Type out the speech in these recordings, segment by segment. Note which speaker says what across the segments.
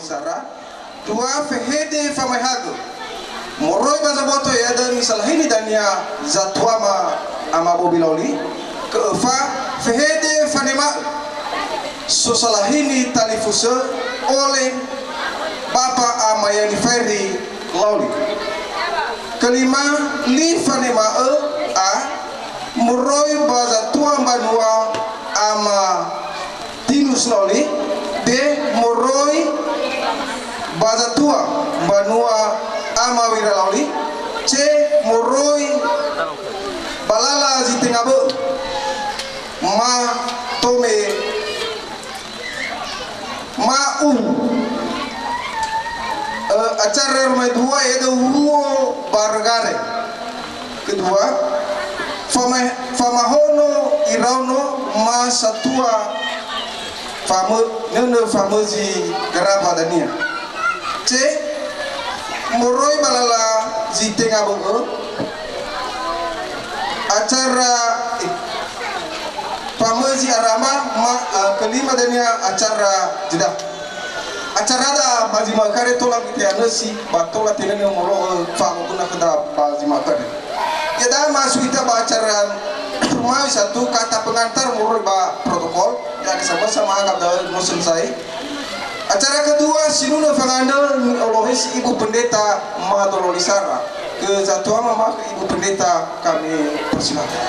Speaker 1: Sara. Dua fehede famaihago. Moroi baza boto ya dan misalahini dania zatwama ama bobiloli. Keefa fehede fanema. Sosalahini talifuse oleh Bapa Amayani Ferry Lauli. Kelima li fanema a moroi baza tua banua ama tinus Lauli. De moroi baza tua banua ama wira Lauli. C moroi balala zitengabe ma tome mau acara rumah dua ada huo bargare. Kedua famahono irauno ma satua famosi garapa dania. C moroi balala zitenga bogo acara famosi arama kelima dania acara jeda. Acara da bazi makare tolak kita nasi batola tidak ngomong faham guna kita bazi makare. Kita masuk kita acara rumah satu kata pengantar menurut protokol yang sama-sama anggap dalam musim saya. Acara kedua sinuna fangandel Olohis Ibu Pendeta Madololisara ke satu mama Ibu Pendeta kami persilakan.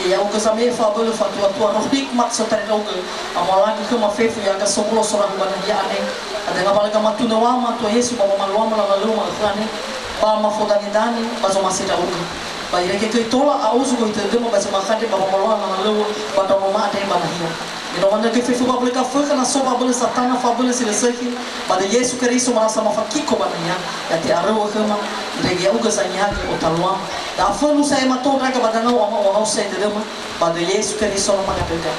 Speaker 2: Ya uga sampai fabel fatwa tua rohik mak sotari uga amalagi ke mafefu ya ga soklo sorang banah ya ane ada ngapal ga matuna wama tua Yesu mama malwama la lalu makrane ba mafodani dani bazo masida uga ba ireke ke tola auzu ko itede ma bazo makande ba malwama la lalu ba do mama ade banah ya ino wanda ke fefu babel ka fa kana so babel satana fabel sile seki ba de Yesu Kristo marasa mafakiko banah ya ti arawa kama rege uga sanya ke otalwa da fanu saya matoda ka badanga wa ma saya dedema pada Yesus Kristus nama kata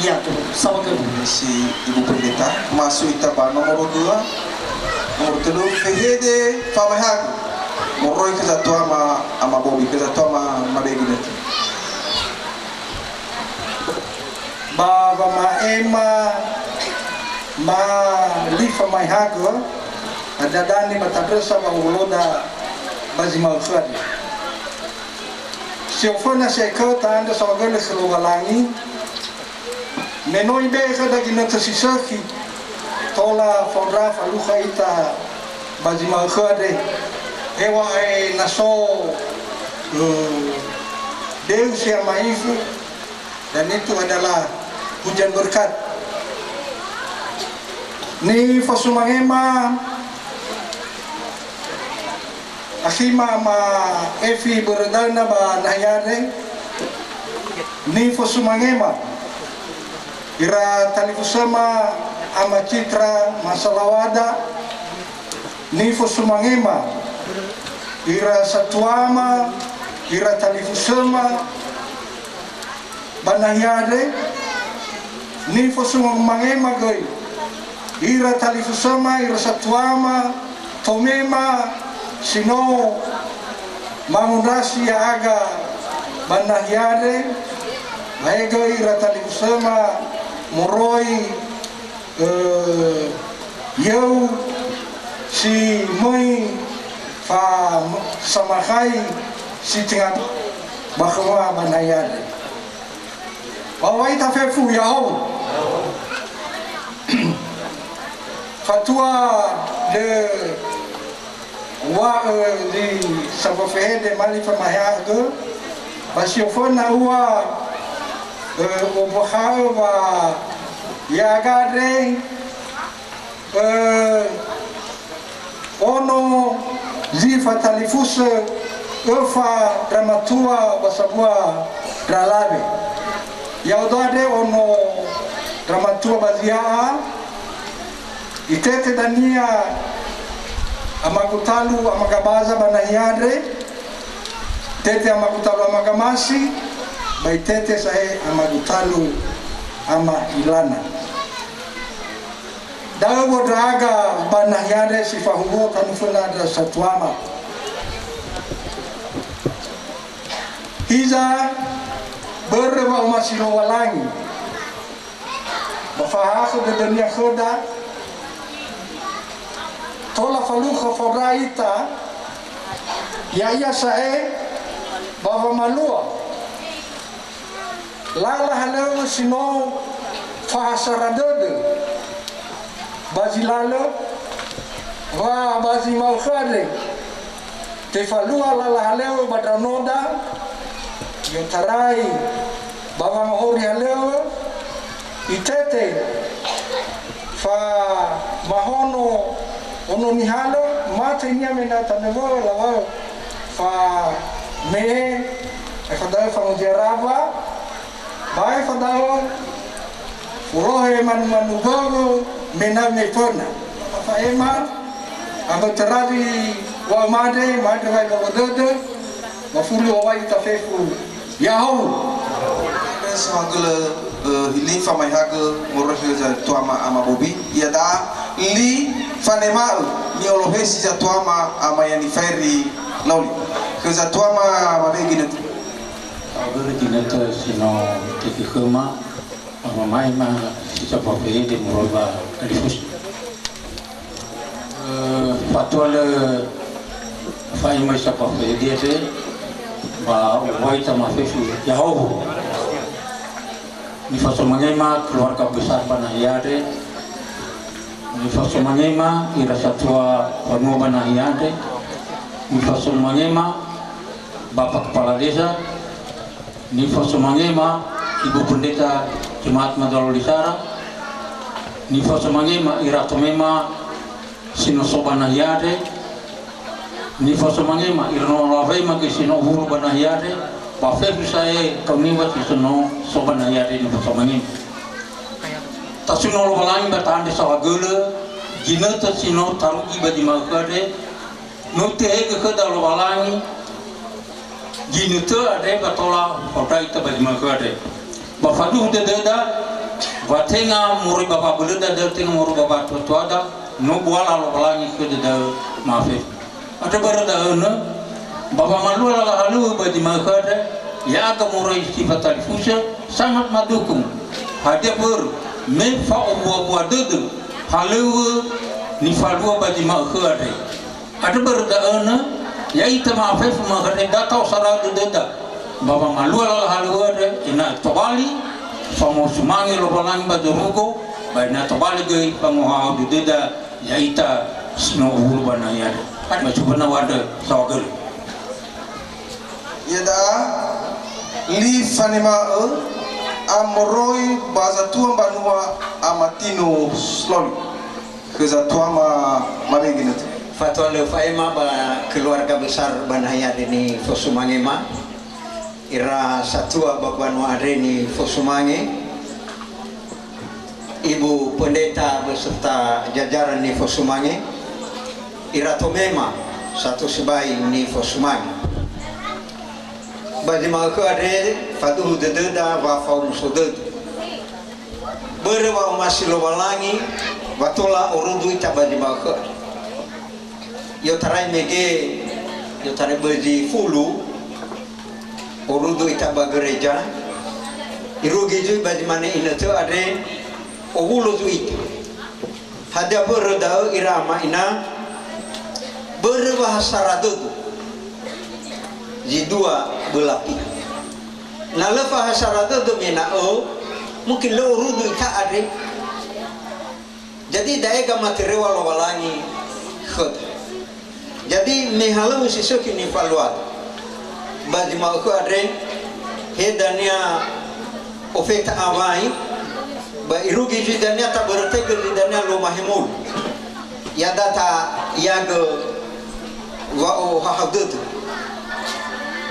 Speaker 2: iya tuh sama ke
Speaker 1: si Ibu Pendeta masuk itaba nomor 2 nomor 3 fehede famahag moroi ke satu ama bobi ke satu ama mabegi
Speaker 3: baba ma ema ma lifa mahag ada dani matadresa banguloda bazimal khadi siofona sekota anda sawagale khlugalangi menoi beka dagi natasisaki tola fondra faluha ita bazimal khade ewa naso Deus yang maifu dan itu adalah hujan berkat ni fasumangema Akima ma efi beredana ba nayare ni fosumangema ira talifusama ama citra masalawada ni fosumangema ira satuama ira talifusama banayare ni fosumangema goi ira talifusama ira satuama tomema sino mangundasi aga banahyare baega iratali usama moroi yau si moi fa samakai si tinggal bahwa banayare Bawai ta fefu ya ho. Fatua de wa di sabofe de mali fa mahya go. Basiofona wa oboha wa ya gadre ono zifa talifus ufa dramatua basabua dralabe yaudade ono dramatua bazia itete dania amakutalu amagabaza banahiadre tete amakutalu amagamasi baitete sahe amakutalu ama ilana dawo draga banahiadre sifahugo kanufuna dra satuama hiza berwa umasilo walangi bafahakh de dunia khoda tola faluha foraita ya sae bava malua lala halau sino fahasaradode bazilalo wa bazi maukhade te falua lala halau badranoda yotarai bava mahori halau itete fa mahono ono nihalo mate nia mena tanevo lawa fa me fadal fa mujaraba bai fadal urohe manu gogo mena me pona fa ema aba tarabi wa made vai gododo mafuli wa wai tafefu yahu
Speaker 1: semagul li fa mai hagel morohe za tuama ama bobi ia da li fanemal ni olohe si za tuama ama yani ferri lauli ke za tuama mabegi net
Speaker 4: agora dinata sino teki khuma ama mai ma si sa pape de moroba kalifus fatwa le fai mai sa pape dia se ba wai ta ma fefu ya ho ni faso mangema keluarga besar Banahiade ni faso mangema ira satua panua Banahiade ni faso mangema bapak kepala desa ni faso mangema ibu pendeta jemaat Madalul Isara ni faso mangema ira tomema sinoso Banahiade ni faso mangema ira no lavema ke sino huru Banahiade ba fefu sae kauniwa sino so Banahiade ni faso mangema tasuno walang batande sawagule ginata sino tarugi badi makade no te ke dalo walang ginata ade batola kodai ta badi makade ba fadu de deda watenga muri baba beleda de tenga muri baba toada no buala lo walang ke de mafe ade barada na baba malu la halu badi makade ya ka muri sifat alfusa sangat madukung hade ber me fa o dede halu ni falua badi ma khade ada berdaana ya ita ma fa ma khade datau sara deda baba malu ala halu ade ina tobali famo sumangi lo balang badurugo baina tobali ge famo ha deda ya ita sino urbana ya ada macubana wada sawagal
Speaker 1: yada li fanima amoroi bazatua banua amatino sloli kezatua mabegi net
Speaker 5: fatwa le faema ba keluarga besar Banahiade ni Fosumangema ira satua babanu adeni Fosumange ibu pendeta beserta jajaran ni Fosumange ira tomema satu sebai ni Fosumange bagi mahu ada fatu deda wa faum soded berwa masih lo walangi watola urudu ita bagi mahu yo tarai mege yo tarai berji fulu urudu ita ba gereja irugi ju bagi mana ina tu ada owulo tu itu hada berda irama ina berwa hasaradud ji dua belapi na lefa hasarada do mena mungkin lo urudu ita ade jadi daega materewa lo walangi khod jadi mehalau sisok ini faluat bagi mau ko ade hedania ofeta awai ba irugi jidania ta berarti jidania lo mahmud ya data ya go wa o hahadud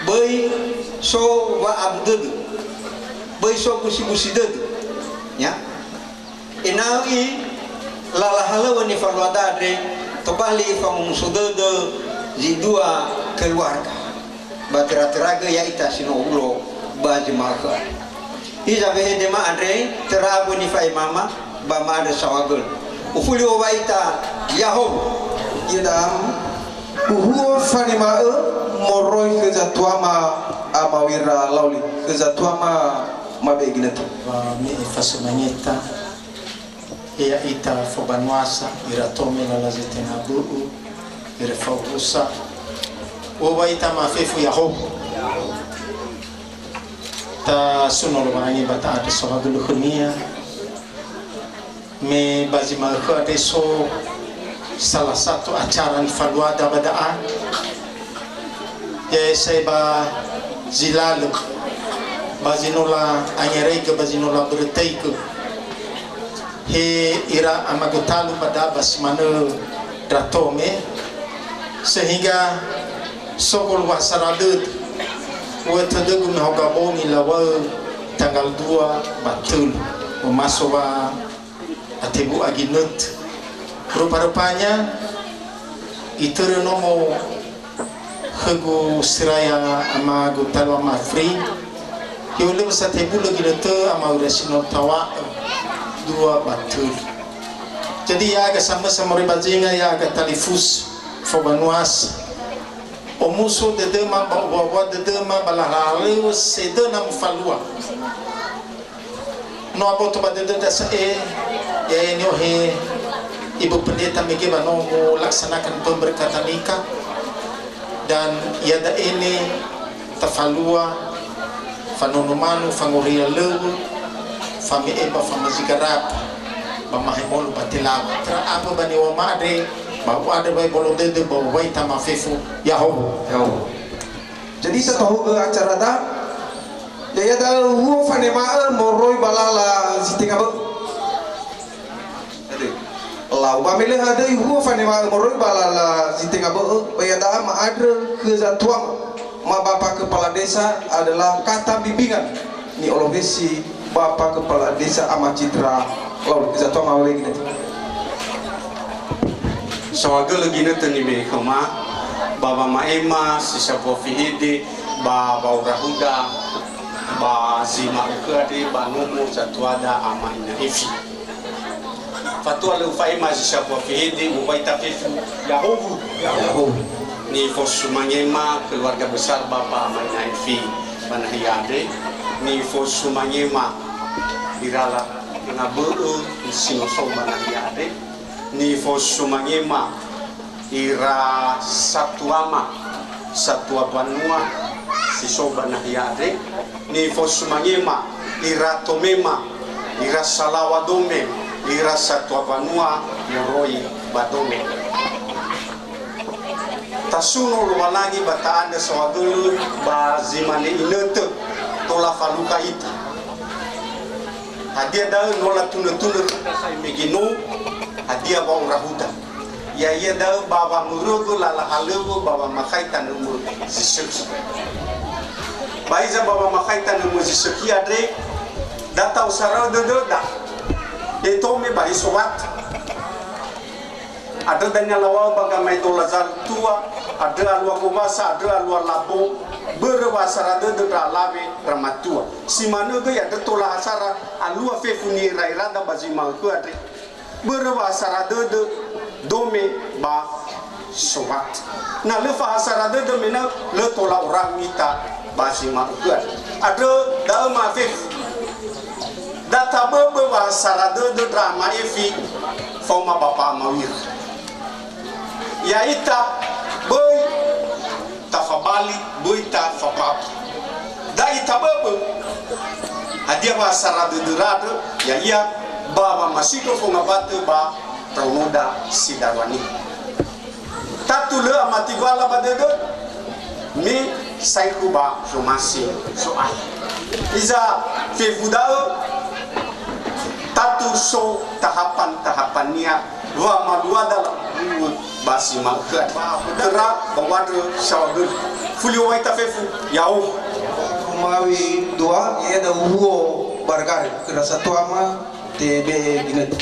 Speaker 5: boy so wa abdud boy so kusi-kusi dud ya inawi lalahala wani falwadade tobali fam sudud zidua keluarga batera-teraga ya ita sino ulo baji maka iza behede ma andre terabu ni fai mama ba ma ada sawagul ufuli waita yahob
Speaker 1: idam uhuo fani ma moroi kezatua ma amawira lauli kezatua ma mabeginatu
Speaker 3: wa mi fasunanyeta ya ita fobanwasa iratome la lazitena buu irfausa wa ita mafefu yahob ta sunol wangi bata ada sawagul khunia me bazima khade so salah satu acara faluada badaan ya seba zilalu bazinola anyerei ke bazinola bertei ke he ira amagutalu pada basmane datome sehingga sokol wasaradut watadegu hogaboni lawa tanggal 2 batul masuk atebu aginut rupa-rupanya itu renomo hegu seraya ama gutalu ama free yole satebu lagi nete ama urasino tawa 2 batul jadi ya agak sama-sama ribazinga ya agak talifus fobanuas omuso de dema bawa de dema balahale sede nam falua no aboto ba de dasa ya ini he ibu pendeta mege banomo laksanakan pemberkatan nikah dan ya da ini tafalua fanomanu fangoria lewu fami eba famazigarap bamahemol batilab tra apa bani wa made bahwa ada bayi bolong dede bahwa bayi tamafefu Yahob.
Speaker 1: Jadi setahu acara dah ya dah huo fanema moroi balala zitinga ba lau pamile ada huo fanema moroi balala zitinga ba ya dah ma ada kezatuan ma bapak kepala desa adalah kata bimbingan ni ologesi bapak kepala desa ama citra lau kezatuan ma lagi nanti
Speaker 6: sawaga lagi nata ni me kama baba maema sisa pofihidi baba urahuda ba zima ukade ba numu zatwada ama ina ifi fatwa lu faima sisa pofihidi ubaita fifu yahobu ni fosumanyema keluarga besar bapa ama ina ifi banahiyade ni fosumanyema irala ngabeu sinoso banahiyade ni fosumanyema ira satuama satua banua sisoba nahiade ni fosumanyema ira tomema ira salawadome ira satua banua yoroi badome tasuno luwalangi bataanda sawadulu bazimane inete tola faluka ita hadia da nola tuna-tuna sai megino hadia ba urahuda ya ia da baba murugo lala halugo baba makaitan umur zisuki baiza baba makaitan umur zisuki adre data usara da itu me bai sowat ada danya lawa bagamai dolazal tua ada alwa kumasa ada alwa labo berwasara de lawe ramatua simano ge ada tola asara alwa fefuni rairada bazima ku adre berwasara de dome ba sowat na le fa asara de mena le tola orang mita bazima ku ada da ma fef data berwasara de drama efi foma bapa mawir ya ita boy tafabali boy tafabab da ita Adia ba sara de derado ya ia baba masito fonga bate ba taunoda sidarwani. Tatu le amati wala ba dedo mi saiku ba somasi soal. Iza fevudao tatu so tahapan-tahapannya wa madua dalam basi makan tera bawadu sawadur fulio waita fefu yau
Speaker 1: Mawi dua ia ada uwo bargar kira satu ama tebe ginet.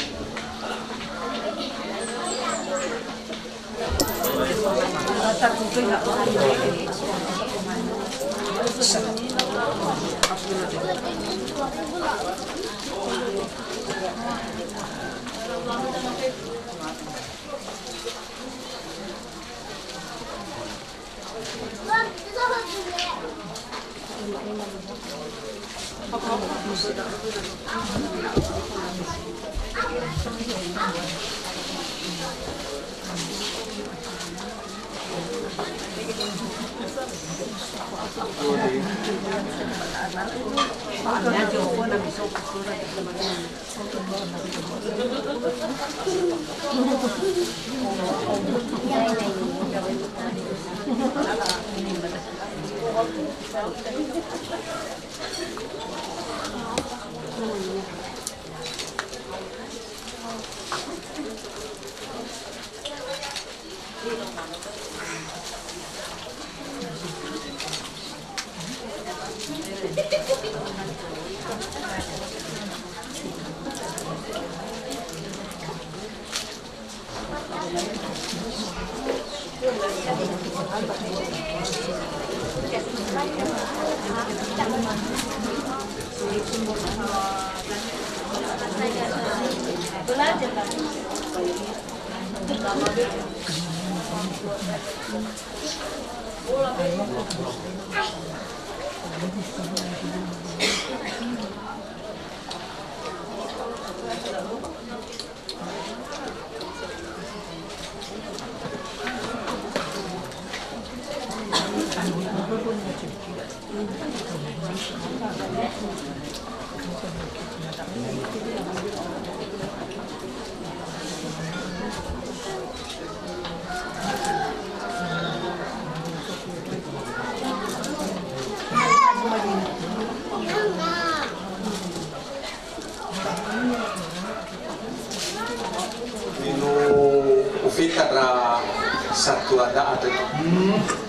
Speaker 6: Ufitara satu ada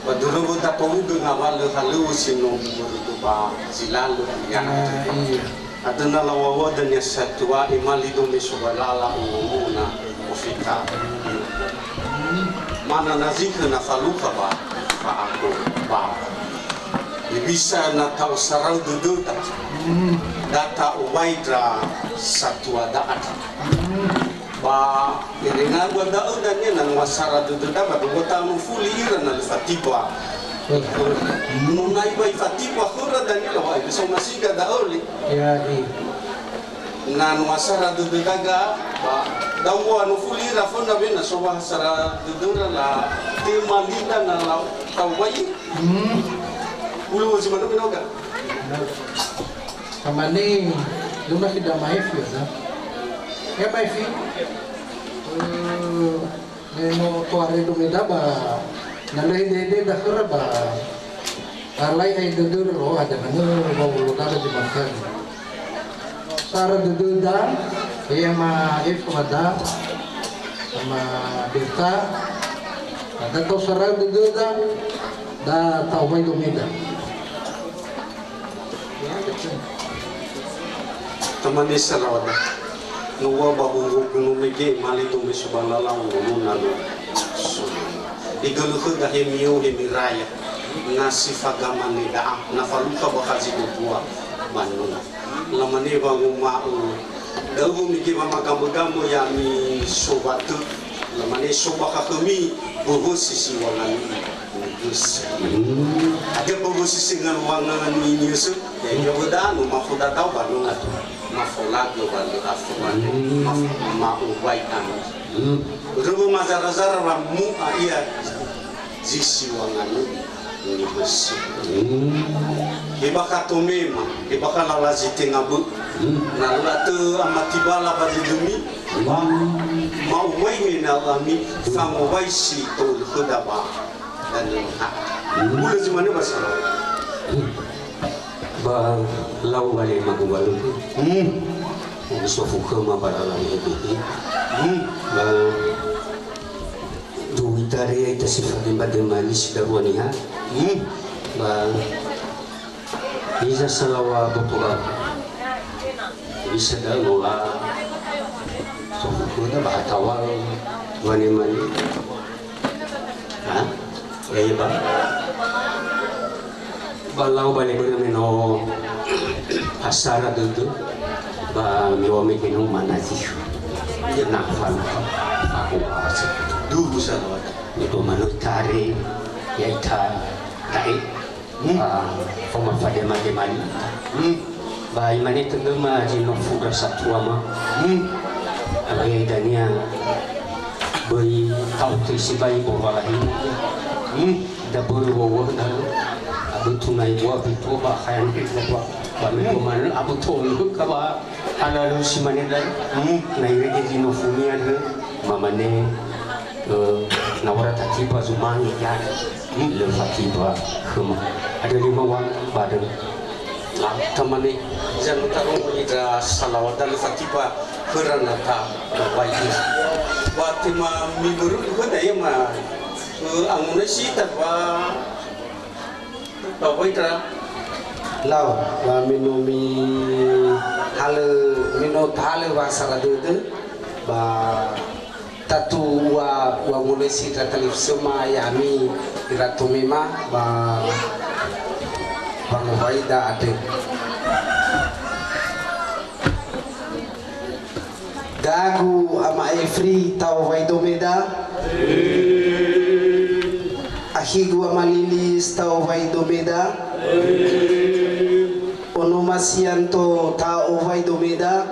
Speaker 6: waduru da pauga ngawal halu sino ba silalu ya adana lawa dan ya satu imali do mesubalala umuna ufita mana nazika na faluka ba aku ba bisa na tahu sarau duduta data uwaidra satu ada ba iringan wada udanya nan wasara dududa ba bota no fuli ira na fatiba nunai ba fatiba khura dan lawa so masiga da oli ya nan wasara dududa ga ba dawa no fuli ira fona bena so wasara dududa la tema linda na la tawai ulu si mana binoga
Speaker 7: kamane luma kita maif ya ya maif neno tuare dumida ba nalai dede dah kerba alai ay dudur lo ada mana mau kada di makan sara dududa ya maif kada sama deta ada to sara dududa da tawai dumida
Speaker 6: teman desa lawada nuwa babu gunu mege mali to mesubalala ngomuna lo igalu khuda hemiyo hemiraya nasifa gamane da na faluka bakazi dua manuna lamane bangu mau dawu mege mama gambo ya mi sobatu lamane sobaka kami bobo sisi wangan ada bobo sisi ngan wangan ni yesu ya yoda no mafuda tau banu ngatu mafolag lo balu afwan ma ubaitan rubu mazar-mazar ramu iya zisi wangan ni bersih ibaka tomema ibaka lalazi tengabu na latu amatibala badidumi mau mai na lami fango waisi to khudaba dan ha bulu zimane basara
Speaker 8: ba lau balik magubalu sofu kema baralang itu ba duitare ita sifatin bademanis darwaniha ba bisa salawa betul bisa dah lola sofu kema bahatawal wani ha ya ba balau balik bermeno asara dulu ba miwami kinung manati nafal aku asik
Speaker 6: dulu sana
Speaker 8: itu manut tari ya ita tai forma fade mani ba imani tengah ma jino fuga satwa ma abang dania beri tahu tu bayi bawa lagi dapur bawa dah abu tunai bawa itu bah kain itu bah bami mana abu tol itu kaba ala lu si mana dah naik lagi jino fumian mama ne nawara tatiba zumani ya le fatiba kema ada 5 orang badan tamane jangan taruh ida salawat dan fatiba kerana tak baik waktu ma minggu itu dah ya ma angune sita ba ita lau wa minumi hal mino hal wa sarade ba tatu wa ngune sita talif sema yami iratu mema ba baida ade gagu ama efri tau vaido meda ahigu ama lilis tau vaido meda onomasianto tau vaido meda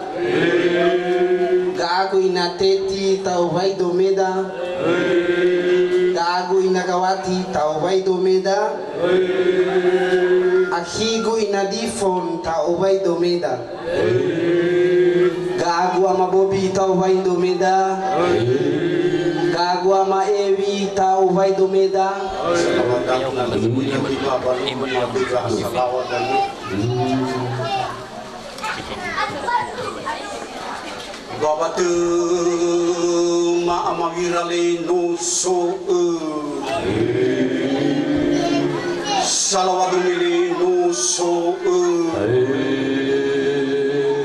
Speaker 8: gagu inateti tau vaido meda gagu inagawati tau vaido meda ahigu inadifon tau vaido meda gagu ama bobi tau vaido meda gagu ama ewi tau vaido meda babatu ma ama virale no so salawatu mili no so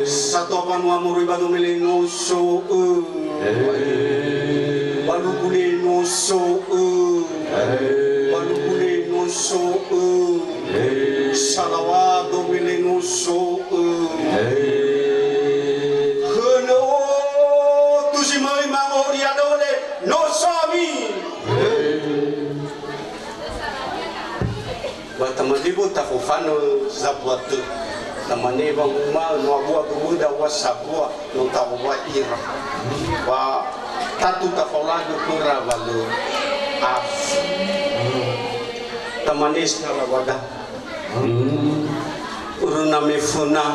Speaker 8: satopan wa muribadu mili no so balukule no so balukule no so salawatu mili no so Batamani bu takufano zabuatu tamani bang ma no abua buda wasabua no tawa ira wa tatu tafalagu kura balu af tamani skala wada uruna mefuna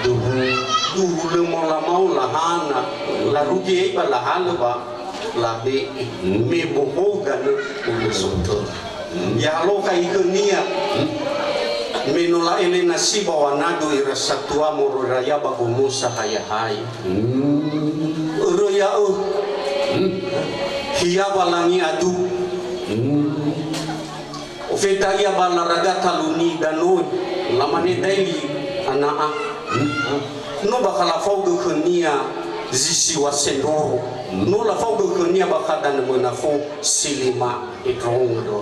Speaker 8: duhu le mola mau lahana la rugi ba lahana ba labe me boboga no usoto ya loka ikonia menula ele nasiba wanadu irasatua muraya bagumusa hayahai uroya hiya balangi adu ofetaria balaraga taluni danoi lamane daili anaa no bakala fauga khania zisi wasendoro no la fauga khania bakada na monafo silima itrondo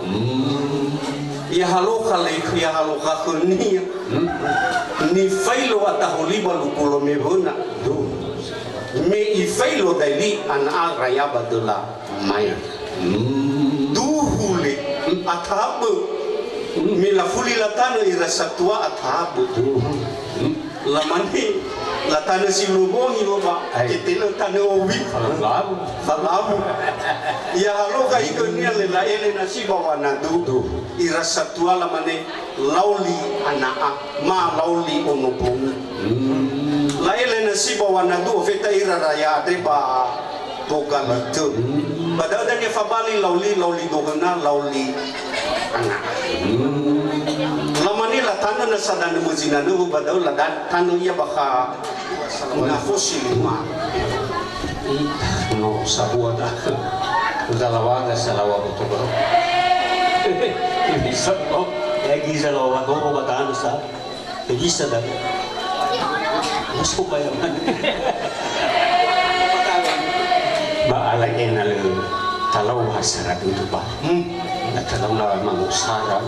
Speaker 8: ya haloka le ya haloka khania ni failo ataholiba lukulo mebona do me ifailo dali an agraya badula maya duhule atabu milafuli latano irasatua atabu lamani
Speaker 6: La tana si lubongi loba kitelo tana owi falamu ya haloka ikonia le la ele na si bawana du irasa tuala mane lauli anaa ma lauli onobongi la ele na si bawana du feta ira raya treba bogalito padahal dan ya fabali lauli dohana lauli anak lamani la tana na sadana muzina nu padahal la tanu ia baka na fosilima
Speaker 8: no sabua dah udalawaga salawa betul bisa kok lagi salawa kok bataan sa bisa dah masuk bayangan ba ala enal kalau hasara itu pak kalau na mangusara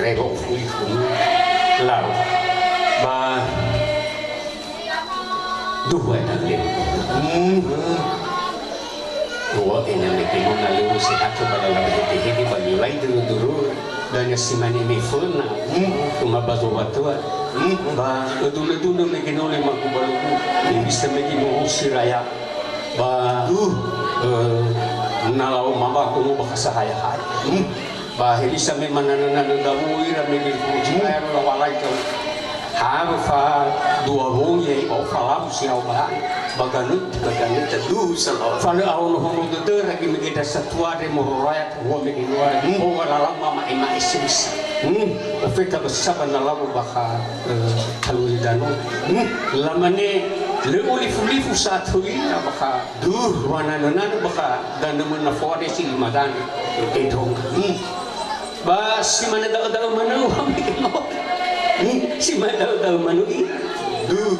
Speaker 8: rego fui lalu ba dua dalil dua enal itu lalu sehat kepada orang itu bagi lain dulu dan si mani mifuna cuma batu ba dulu meginole makubaluku bisa megino siraya ba nalau mama kuno bakasahaya ba helisa me mananana dawu ira me kujiar lawalai to harfa dua bunyi au falam siau ba baganut du sala fala au no hono de ragi me kita satwa de moraya wo me kinwa o wala mama ema isis ofeta besaba nalau baka kalulidano lamane le ulifu saat hui baka wana baka dan namun nafore si madan edong ba si mana daw manu si mana daw manu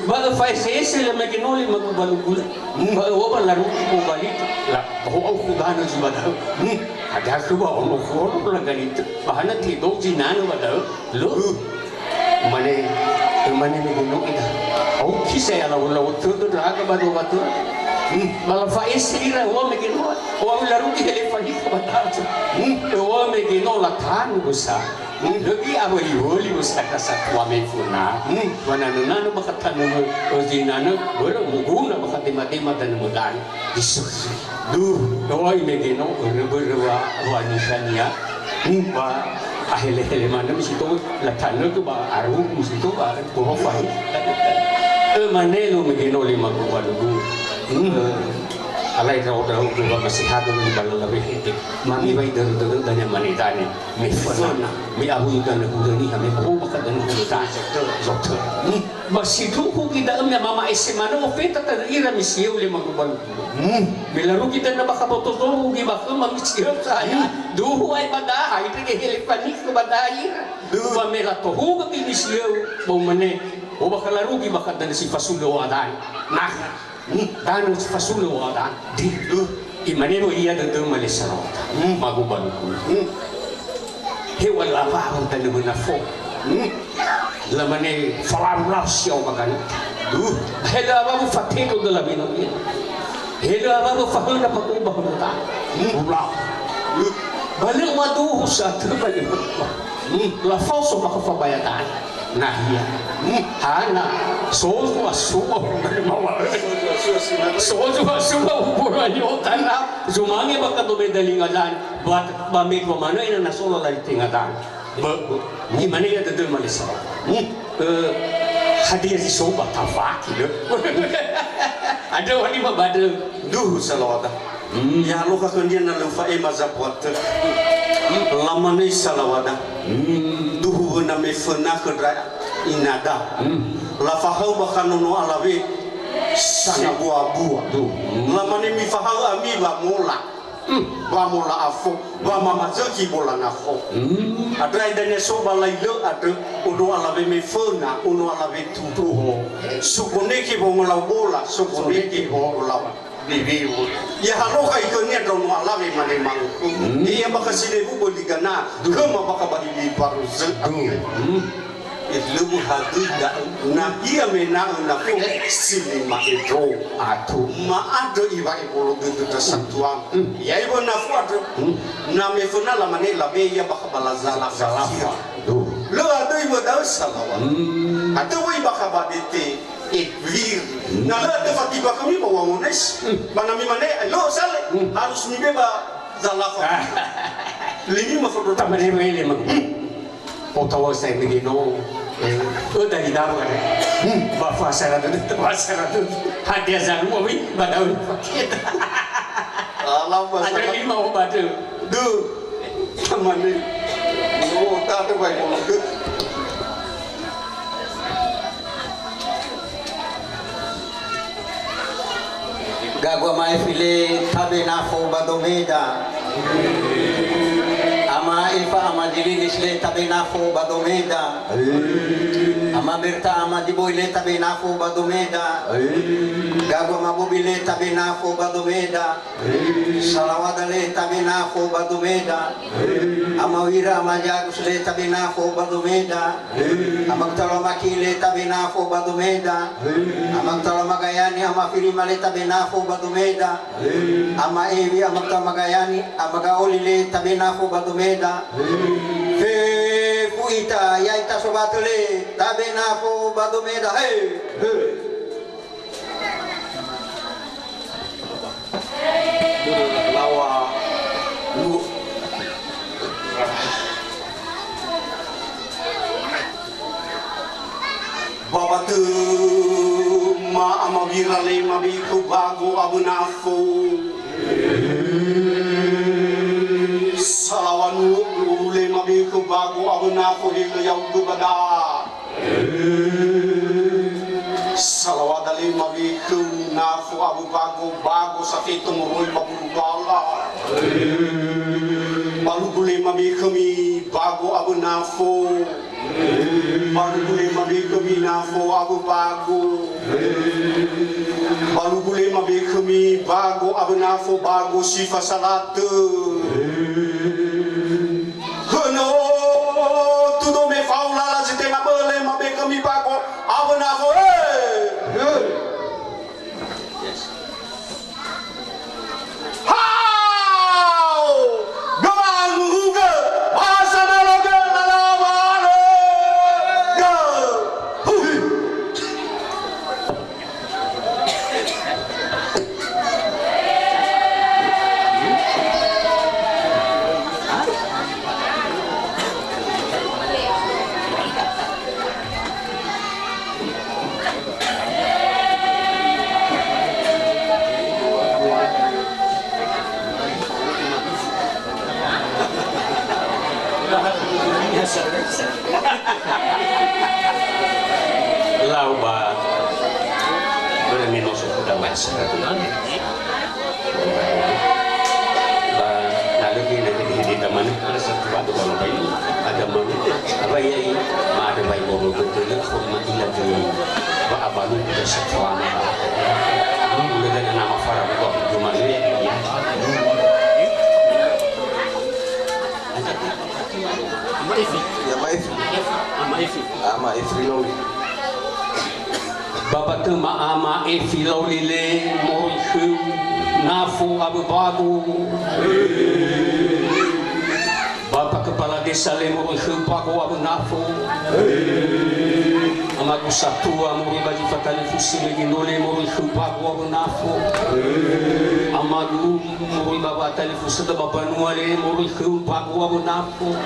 Speaker 8: ba fai se le maginoli magubalugul ba wa laru ko balit la ho ko dana si badaw ada ko ba ono ko la galit bahana ti do jinano badaw lo mane miguno ida au kisah ala wala waktu raga badu batu malah faiz ira wa megino wa laru di telefon di kabatar wa megino la kan busa lagi awali wali busa kasat wa mefuna wana nana bakatan mo ojinana wala muguna bakatema dan mudan disus wa megino berwa wa nisania ba ahele mana misitu latano tu ba aru misitu ba ko fai manelo megino lima ko balugu alai kau dah juga masih ada di dalam lebih itu mami bayi dari danya manitani mefana mi ahu dan hudani kami bahu bakat dan hudani dokter masih tu kita amnya mama esemana opeta tak ira misiu lima kubal melaru kita nak bakal betul di bakal misiu saya duhu ay pada itu ke helipanik ke pada ira duhu mela tohu ke misiu bau mene o bakal laru bakat dan si fasulo adan nah dan fasulo ada di imane mo iya de malesaro maguban ko he wala pa ang tanu na fo lamane falam rasyo magan hela ba mo fatito de la bino hela ba mo fahal na pagubah mo ta ula balik madu sa terbalik la falso makapabayatan nah iya hana sozo asubo ukuran yung tanap zumangi baka tumidalingalan bamit mo mana ina nasolo lang tingatan ni manila dadul malisa hadir si soba tafaki ada wani mabadal duh salawata ya lo ka kundian na lufa e mazapot lamane salawata duh na me fena kedra inada la fahau bakanono alawe sana buah tu lamane mi fahau ami ba mola afo ba mama zaki bola nafo adrai dane soba lailo ada uno alawe me fena uno alawe tutu sukoneki bola bola sukoneki bola bibiu ya haloka ikonia dono alawe mane mangku iya bakasile bu boligana kema bakabali baru Ilu hadu da na iya mena na ko sini ma itu atu ma ado iwa ipolo gitu da santuam ya ibo na fuatu na me funa la mane la be ya bakabala zala lo ado ibo da salawa atu wi bakabadete
Speaker 6: vir. Nah, lah tiba-tiba kami bawa mones. Mana mi mana? Lo sale harus mi beba zalafa. Limi masuk
Speaker 8: Tak mana boleh mak. Oh tahu saya begino. Dari dalam kan. Bapak saya tu, hadiah zalu awi badau paket.
Speaker 6: Alam
Speaker 8: Ada
Speaker 6: bahasa.
Speaker 8: lima obat tu.
Speaker 6: Duh, mana? Oh, tak ada baik kalau ke.
Speaker 5: Gagwa mai file tabe na fo badomeda. Ama ilfa ama dilin isle tabe na fo badomeda. Ama berta ama diboile tabe na fo badomeda. Gagwa mabubile tabe na fo badomeda. Salawadale tabe na fo badomeda. Ama wira ama jagus le tabe na fo badomeda. Ama taloma kile tabe na fo badomeda. Ama taloma gayani ama firima le tabe na fo badomeda. Ama ewi ama tamagayani ama gaolile tabe na fo badomeda. Fe puita ya ita sobatule tabe na fo badomeda. Hey lawa lu
Speaker 6: Baba tu ma ama virale ma biku bago abunafo. Salawanu ule ma biku bago abunafo hilo yang gubada. Salawadale ma biku nafu abu bago sakit murul babulala. Balu bule ma biku mi bago abunafo. Balu bule mabikumi nafo abu bago. Balu bule mabikumi bago abu nafo bago sifa salatu. Hano tudo me faula la zite mabele mabikumi bago abu nafo.
Speaker 8: Lau ba bermino sudah masuk tuan. Ba nalagi di taman ada satu batu kalau bayi ada mana apa ya ada bayi baru betul hormat lagi ba abanu ada satu anak. Mulai dari nama Farah buat cuma dia.
Speaker 1: Ya Maifi. Ama Ifri Loli.
Speaker 8: Bapak tu ama Ifri Loli le moihu nafu abu bagu. Bapak kepala desa le moihu bagu abu nafu. Ama kusatua mori bagi fatani fusi lagi nole moihu bagu abu nafu. Ama guru mori baba tali fusi te babanua le moihu bagu abu nafu.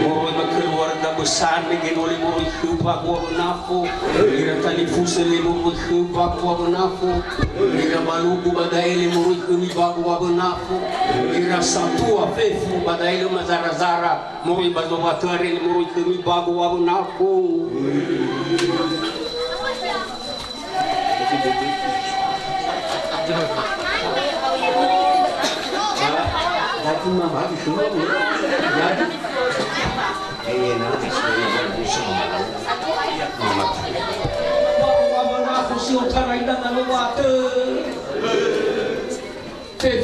Speaker 8: Mori keluarga besar lagi nole moihu bagu abu nafu. Ira tali fusi le moihu bagu abu nafu. Ira baluku badai le moihu bagu abu nafu. Ira satua fefu badai le mazara-zara mori bazobatari le moihu bagu abu nafu. Jadi mama itu jadi nanti saya bisa mama aku sih utara indah nama waktu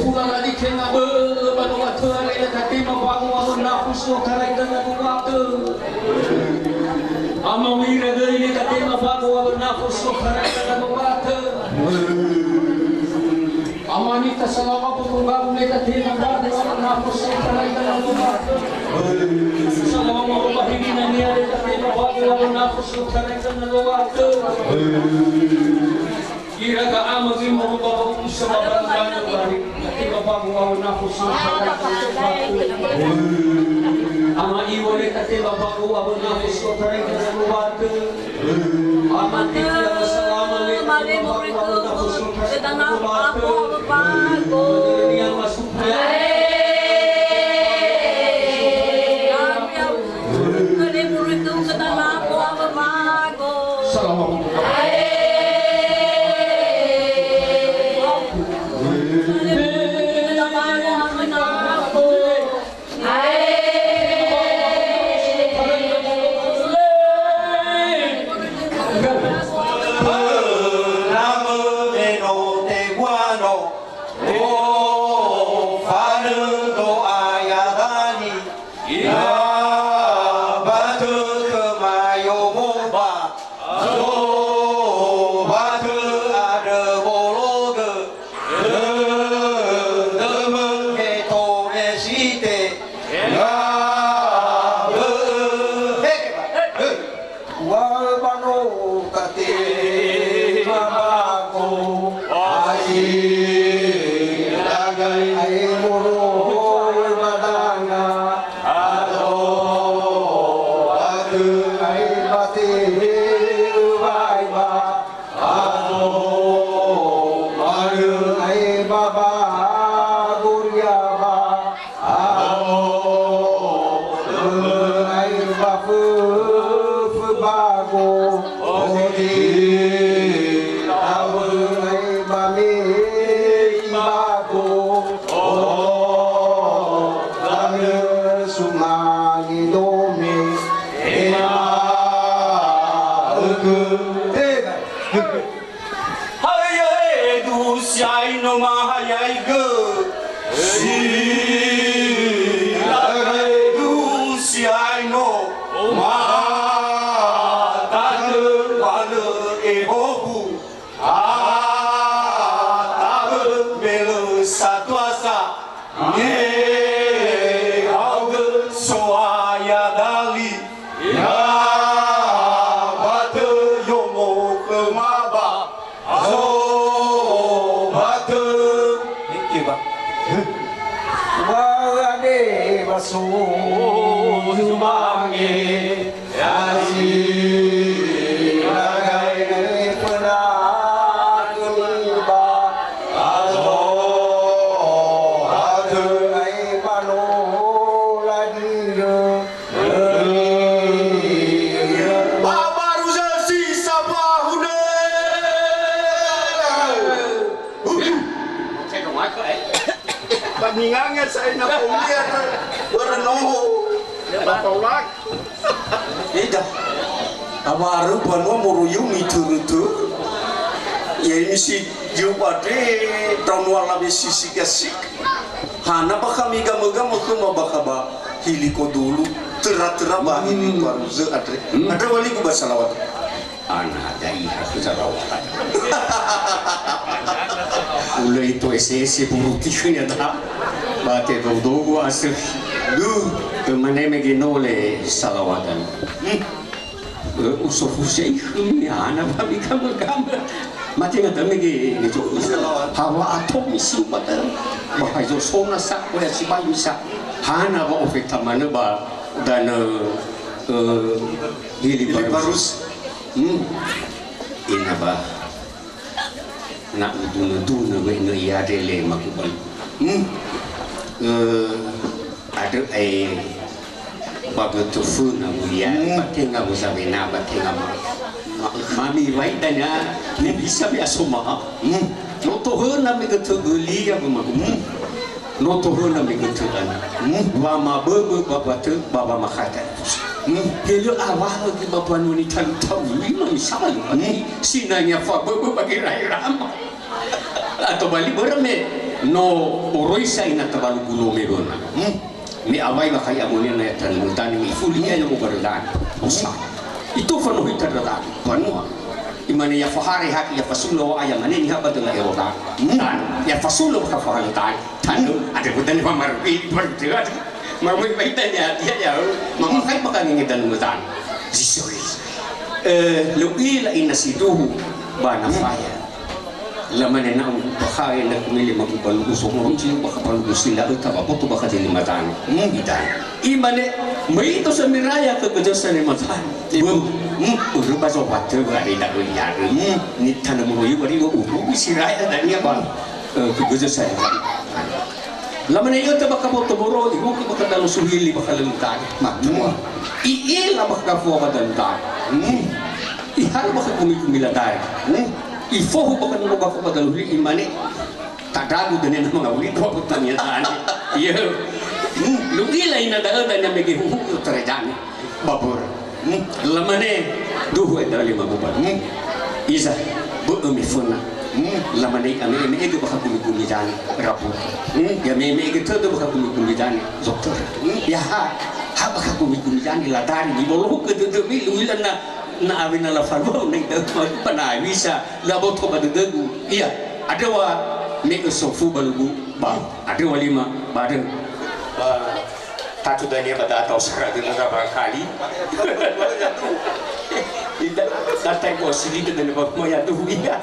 Speaker 8: pula lagi kena baru waktu ada tapi mama aku sih utara indah nama waktu ama wira dari tapi mama aku sih utara indah nama waktu Amanita salawa putunggaw nila tinanda dewa nafos sa karaitan ng lumato. Salawa mo bahigi na niya nila tinanda dewa nafos sa karaitan ng lumato.
Speaker 9: waktu kira ka amagi mo ba sa mabanggan bari ikaw pa mo na ko sa ama iwale kate baba ko abo na ko sa taring sa waktu ama tiya salama le male mo ko sedang ako bago yang masuk
Speaker 6: Ngangnya saya nak lihat bernoho batolak
Speaker 1: ida abaru banwa muruyu miturutu ya ini si jupate tahun wala besi sikasik hana bakami gama kuma bakaba hiliko dulu tera bah ini baru ze ada wali ku basalawat
Speaker 8: anak dai aku salawat ulai itu ese purutinya dah bate dogo asir lu kemana meginole salawatan usofusei kami anak kami kamu mati nggak megi itu hawa atom isi pada bahaya sona sak oleh si bayu sak hana ba ofek tamana ba dan hili barus ina ba nak dunu we no ya dele makubal ada bagai tufu na mulia batenga musabena batenga mami wai dana ne bisa biasa mah no toh na me ketuguli ya bamakum no toh na me ketugana wa ma bebe baba makata hello awal di bapa nuni tahu lima misal sinanya fa bebe bagi rai rama atau balik berme no oroisa ina tabalu gulo merona mi awai ba kaya mo na tan multani mi fulinya yo berdan usa itu fano hitarada panua imane ya fahari haki ya fasulo ayam mane ni haba dengan eroda tan ya fasulo ka fahari tan ada budan mamarwi berdegat marwi baitanya dia ya mamakai makan ngitan mutan jisoi Lui la inasiduhu bana faya lamane na bakhay na kumili magbalu usok mo sino baka palu sila uta bapoto baka dili matan idan imane may ito sa miraya ka gajosa ni matan uru ba so water ba ida ko yari ni tanam mo yuri go uru siraya dania ba ka gajosa ni lamane ito baka boto boro ibu ka baka dalu suhili baka lantan matwa iila baka fo ka dantan ihalo baka kumilatar ifohu baka nung baka padaluli imani tadago din na mga ulit ko tanya tani iya lugila ina dala na megi hu trejani babur lamane duhu ay dali maguban isa bu umifuna lamane kami ege baka kumikumi jani rapu ya me ege todo baka kumikumi jani doktor ya ha baka kumikumi jani ladari di bolo ke de luilan na awin na lafalo ning panai bisa labot ko badegu iya ada wa me sofu balugu ba ada wa lima badan tatu dania pada atau serat dengan berapa kali tidak datang ko sini dengan bak mo ya tuh iya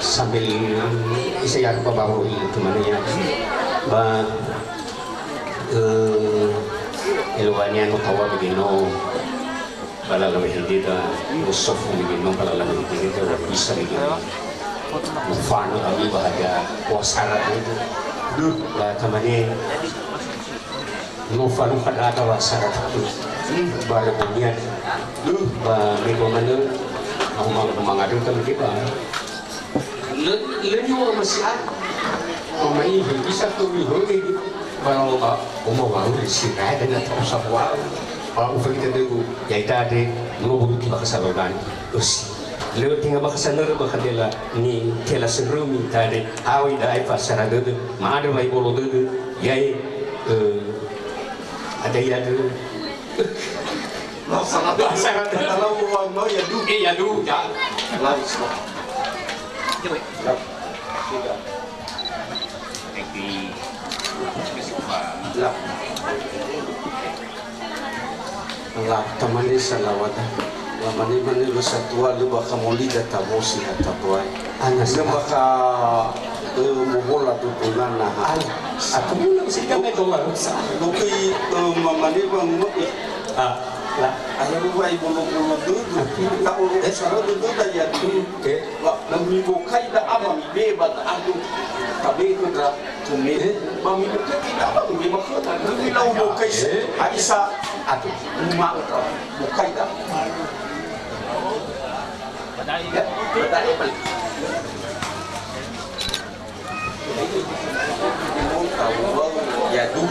Speaker 8: sambil saya aku bawa itu mana ya ba elwanya no tawa begino bala la hidita usofu begino bala la hidita bisa begino mufano kami bahagia wasara itu lah tamani mufano kada ada wasara itu baru kemudian ba minggu mana mengadu kan kita lebih orang masih orang ini bisa tuh lagi kalau umur baru sih ada yang terus awal ufak kita dulu ya itu ada ngobuk kita kesalahan terus lalu tinggal bakasana bakadela ni kela serumi tadi awi dah pasar ada tu mana mai bolo tu ya ada ya tu pasar ada kalau uang no ya du ya lari semua lah teman salawat lamani mani besatua lu baka molida tabosi hatabuai anas baka mobola tutunan na atau mula sih kami dolar luki mamani bang lah ayam buai bulu tu tak ulu esara tu dah tu nami bukai dah apa mi bat aku tapi tu dah tumi mami bukai tidak apa mi makan nami lau bukai Aisyah atau rumah bukai dah ya badai balik ya tu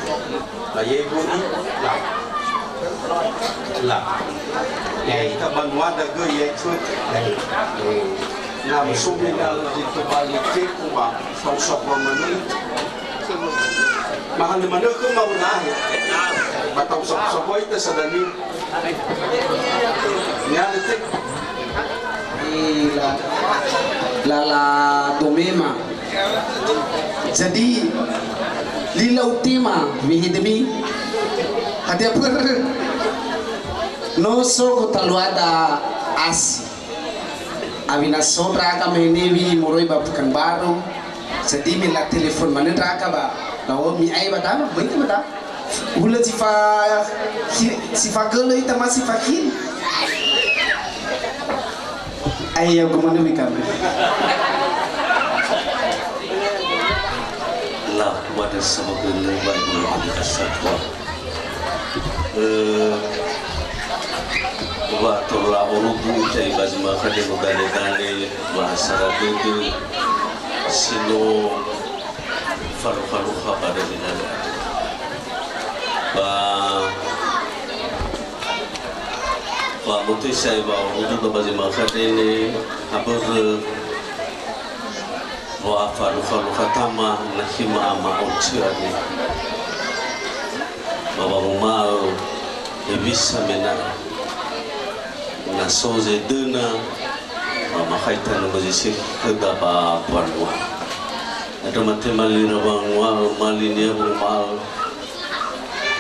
Speaker 8: ayah buni lah ya kita bantuan daga ya tu na musumi na dito balik kuma sok mana mahal mana ke mau nah batang sok itu sadani nyalite
Speaker 10: lala domema jadi lila ultima vihidmi hadia per no so taluada asi avina sobra kami nevi moroi babukan baru jadi mila telepon mana raka ba lawo mi ai bata baik bata hula sifa gelo ita masih fakir ayah kemana kami
Speaker 11: lah pada sama gelo baik boleh kasatwa tola urubu cai bazma kade modale bahasa itu sino falu pada dinana ba mutu sai ba urubu bazma kade ne abur wa falu katama na hima ama otsani baba mau ebisa mena na soze dena mama kaitan majisik kedaba parwa ada mate malira bangwa malinia bangwa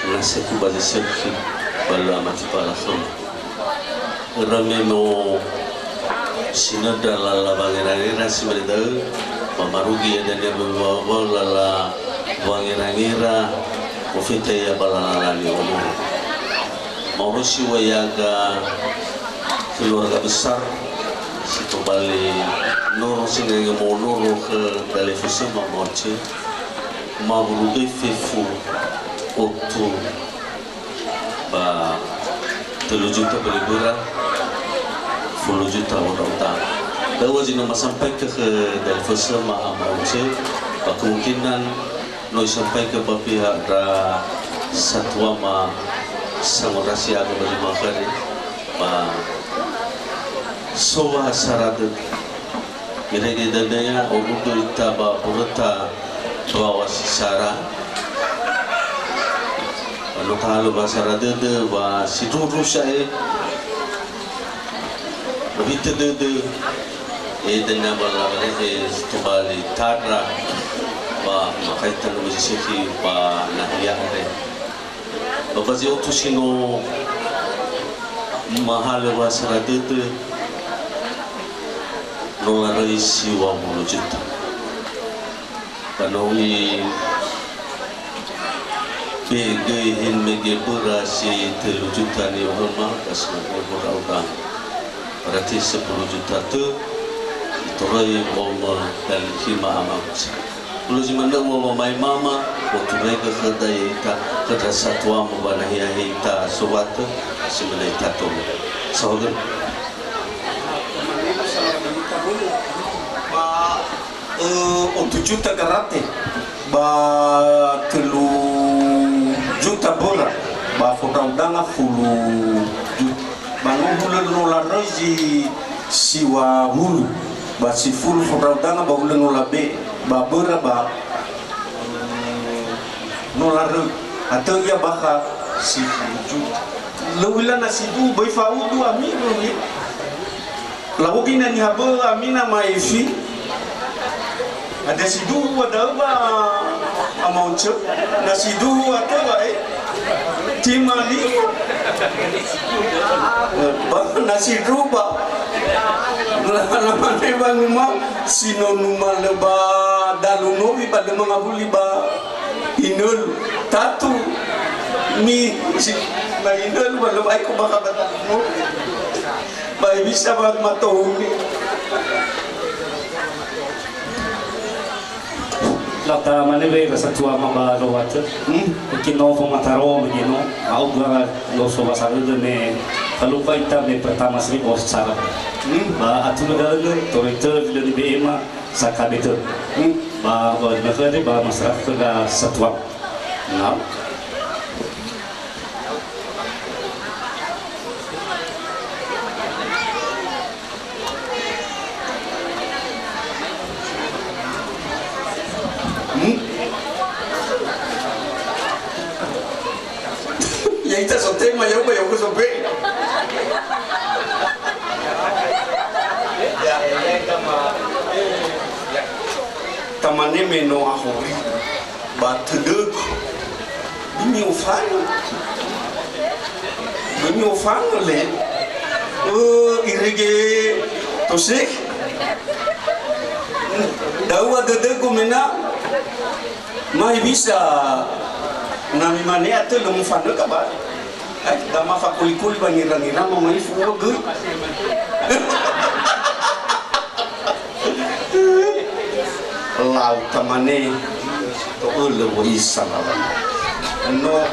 Speaker 11: na seku majisik bala mati pala khum rame no sinada lala bangira simerida pamarugi ada dia bawa lala bangira ofita ya balala ni umur Mauricio Wayaga keluarga besar situ Bali Nur singa mau Nur ke televisi mamoce maburugi fefu waktu ba 3 juta beliburan 10 juta orang dawa jina sampai ke televisi mamoce kemungkinan noi sampai ke pihak da satwa ma sama rahasia ke bagi makari ma sowa sarade kira-kira daya obudu itaba purta bawa sara anu talu basarade de ba siduru sai begitu de dengan balagare tubali tadra ba makaitan musiki ba nahiyare babazi otusino mahal wa saradete no raisi wa mulujita kanoi bege hin mege berasi 3 juta ni horma kasna berauda berarti 10 juta tu iturai bomba dan hima amat Kalau zaman dulu mamai mama, waktu mereka kedai kita kerja satu amu banahia kita suatu sebenarnya tato. Soalnya, untuk juta karate, ba 3 juta bola, ba foto udanga 10 juta, ba ngubulan nola rozi siwa mulu. Ba si fulu foto udanga ba ulang nola be. Babura ba nolaru atau ya baka si juta lewila nasi du boy faudu amigo ni lawogi na ni habo amina maifi ada si du ada ba amoncho nasi du atau ba timali ba nasi du ba lama bang umam sinonuma leba dalunowi pada mengabuli ba inul tatu mi si ba inul belum aku bakal bertemu ba bisa ba matoni
Speaker 12: lata manebe rasa tua mamba lowat kino pemataro begino au gua lo so basaru ne kalau kita me pertama sri bos cara ba atu dalu toriter di BMA sakabetul ba negara ba masyarakat ke satwa nah
Speaker 6: ya kita sotema ya uba ya uba sobe tamane meno ahori batedek bini ufan le irege tosik dawa dedek kumena mai bisa nami mane ate lo mufan ka ba dama fakulikuli bangira-ngira mau mai fuwa ge lau tamane to ule wisa lawan no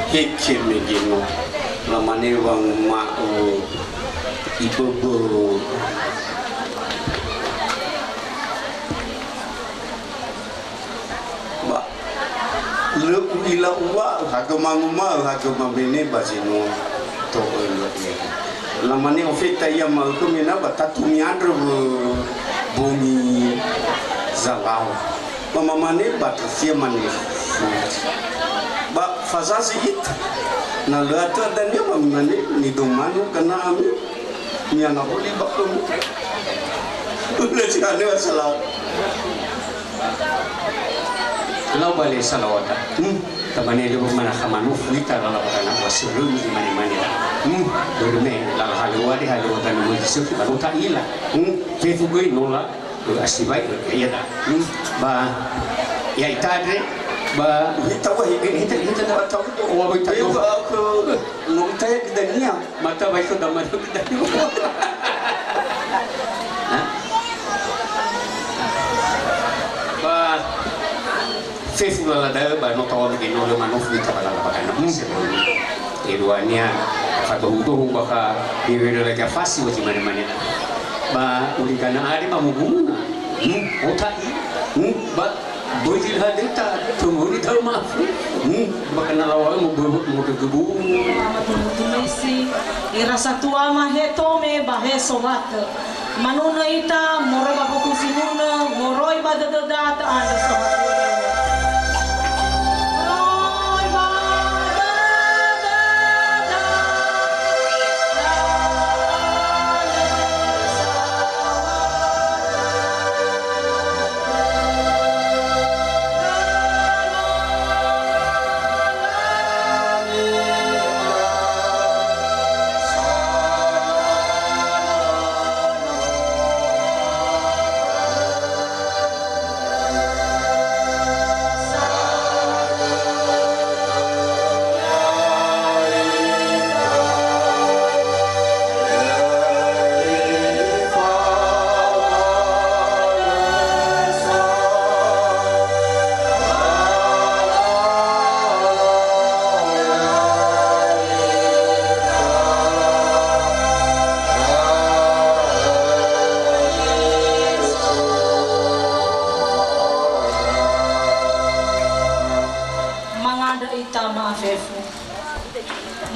Speaker 6: heke megino lamane wang mau ibobo ba le ila uwa hagamanguma hagamabene basino to ule lamane ofeta ya malkumina batatu miandro bumi zalau mama mane bat fia mane ba fazazi it na lata dan ya mama mane ni domanu kana ami ni ana boli bakku ulah jane masalah
Speaker 8: lau balik salawata tamane dia mana kamanu fuita la bana wasulu di mana-mana dorme la halwa di halwa kan mo disu ki baru tak ila ke fugoi nola do asibai ya da ba ya itadre ba hitawa hita da tahu to wa baita ko aku ngomte dania mata baik ko damar ko dania ba fefu la da ba no tawa ke no le manof ni ta bala ba kana iruania fatuhu baka biwiro la kafasi wa timane ba ulikana ari mamuguna otai ba bojil hadita tumuni tahu maafu bakana lawa mo gebu
Speaker 2: Mesi irasa tua maheto me baheso wata manuna ita moroi babuku sinuna moroi badadada ta ada sobat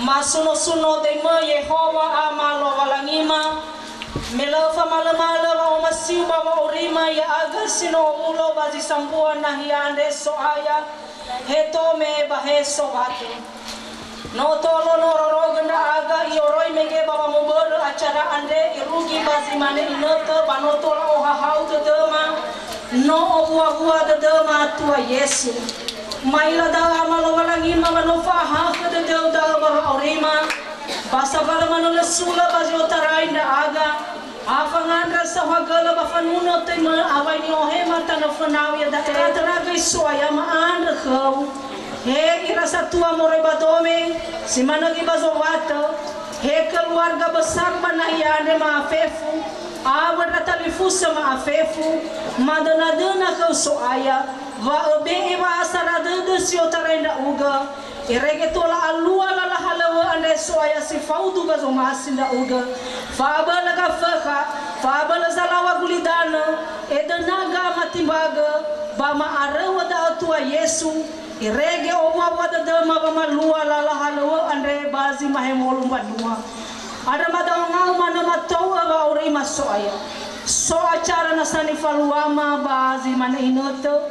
Speaker 2: Masuno-suno tema Yehova amalo walangima Melova malamala wa umasiu bawa urima ya agar sino ulo bazi sambuan nahiande soaya heto me baheso batu no tolo no roro genda aga ioroi mege bawa muboro acara ande irugi bazi mane inoto banoto la oha hau tetema no obuah-buah tetema tua Yesu Maila da amalo walangima manofa hafa de deu da bawa urima basa bala manole sula bazi otarai da aga afangandra sahagala bafanuno tema awai ni ohema tana fanau ya da teraga isoya maandra khau he irasa tua moroi badome simanagi bazowato he keluarga besar banayane maafefu awar talifusa maafefu madana-dana kau soaya wa be wa asarada de siotarenda uga irege tola alua la halawa ande soaya si faudu bazo masinda uga faba laga fakha faba la zalawa gulidana edenaga matimbaga bama arawa da tua Yesu irege owa wada dama bama lua la halawa ande bazi mahemolum badua ada madangau mana matoa wa urima soaya so acara nasani faluama bazi mana inoto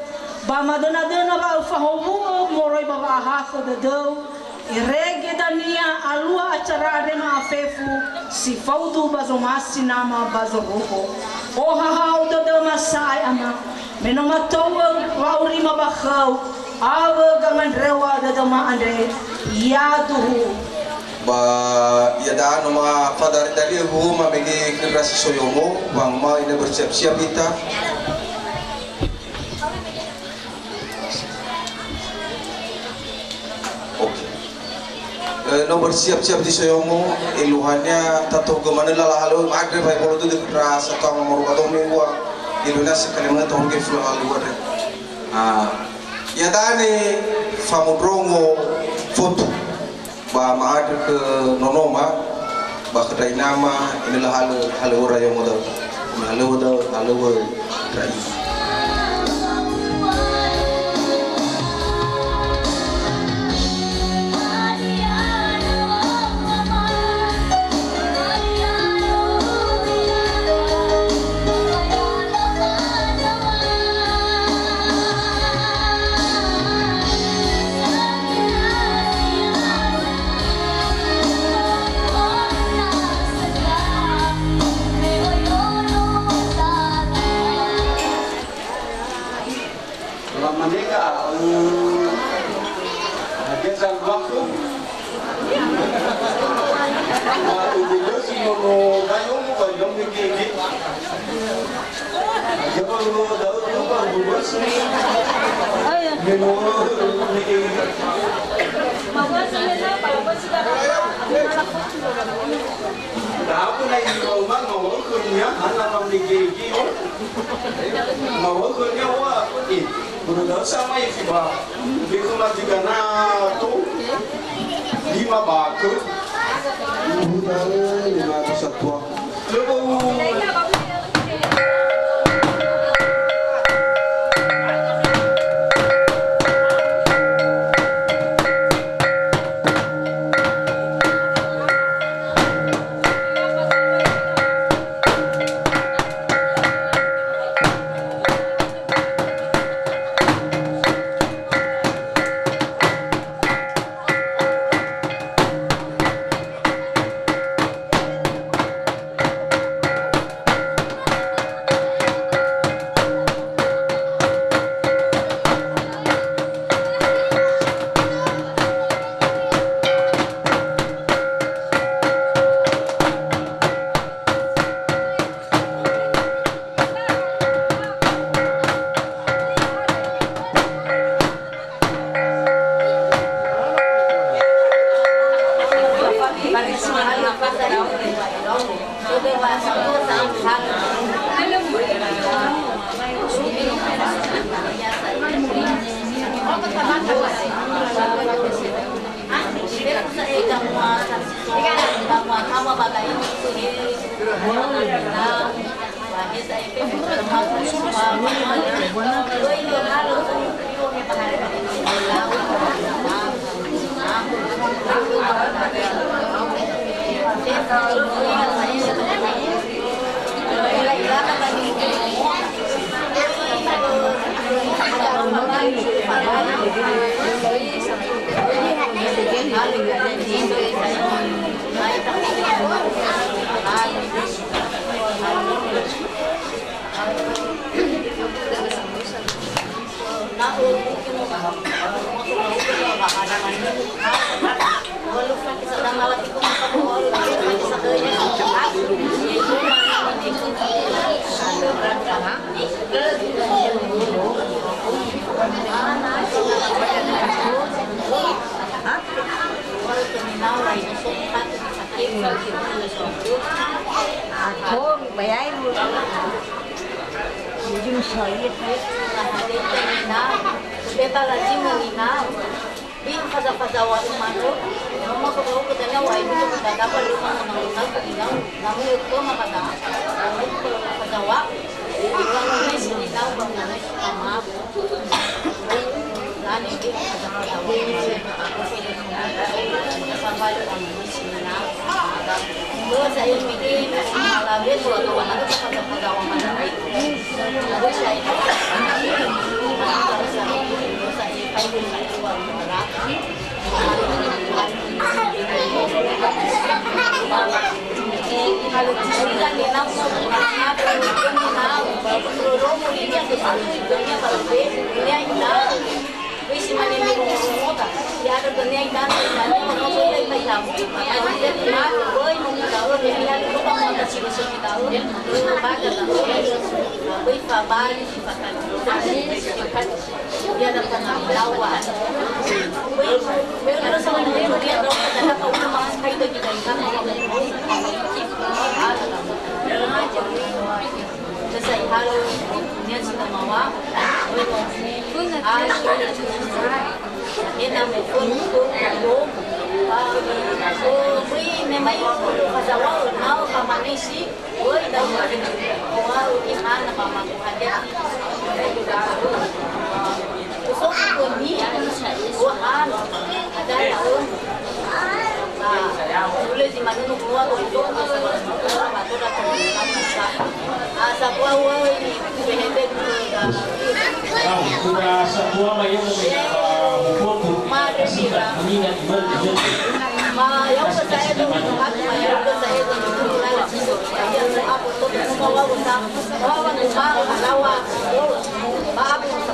Speaker 2: bama dana ba fahomu moroi baba hafa de do irege dania alua acara rema afefu si faudu bazo masi nama bazo rupo oha hau de masai ama menoma towa wa urima bakhau awa gangan rewa de dama ande yaduhu
Speaker 1: ba yada nama fadar dari huma bagi generasi soyomo bang ma ini bersiap-siap kita no bersiap-siap di soyomo iluhannya tato kemana lah halo maghrib hay bolo tu deras atau ngomong atau minggu Indonesia kalimat tahun ke flu halu ada ya tani famudrongo foto ba maad ke nonoma ba kedai nama inilah halu rayo modal halu rai
Speaker 6: Mereka Gesan waktu Udah si nono gayung gayung gigi. Jangan lu tahu juga bubus. Menu ini. Tahu naik di rumah mau kerja, anak kami gigi. Mau kerja wah, berudah sama ibu bapak. Bikulah juga na tu 5 bak. Udah 5 tua.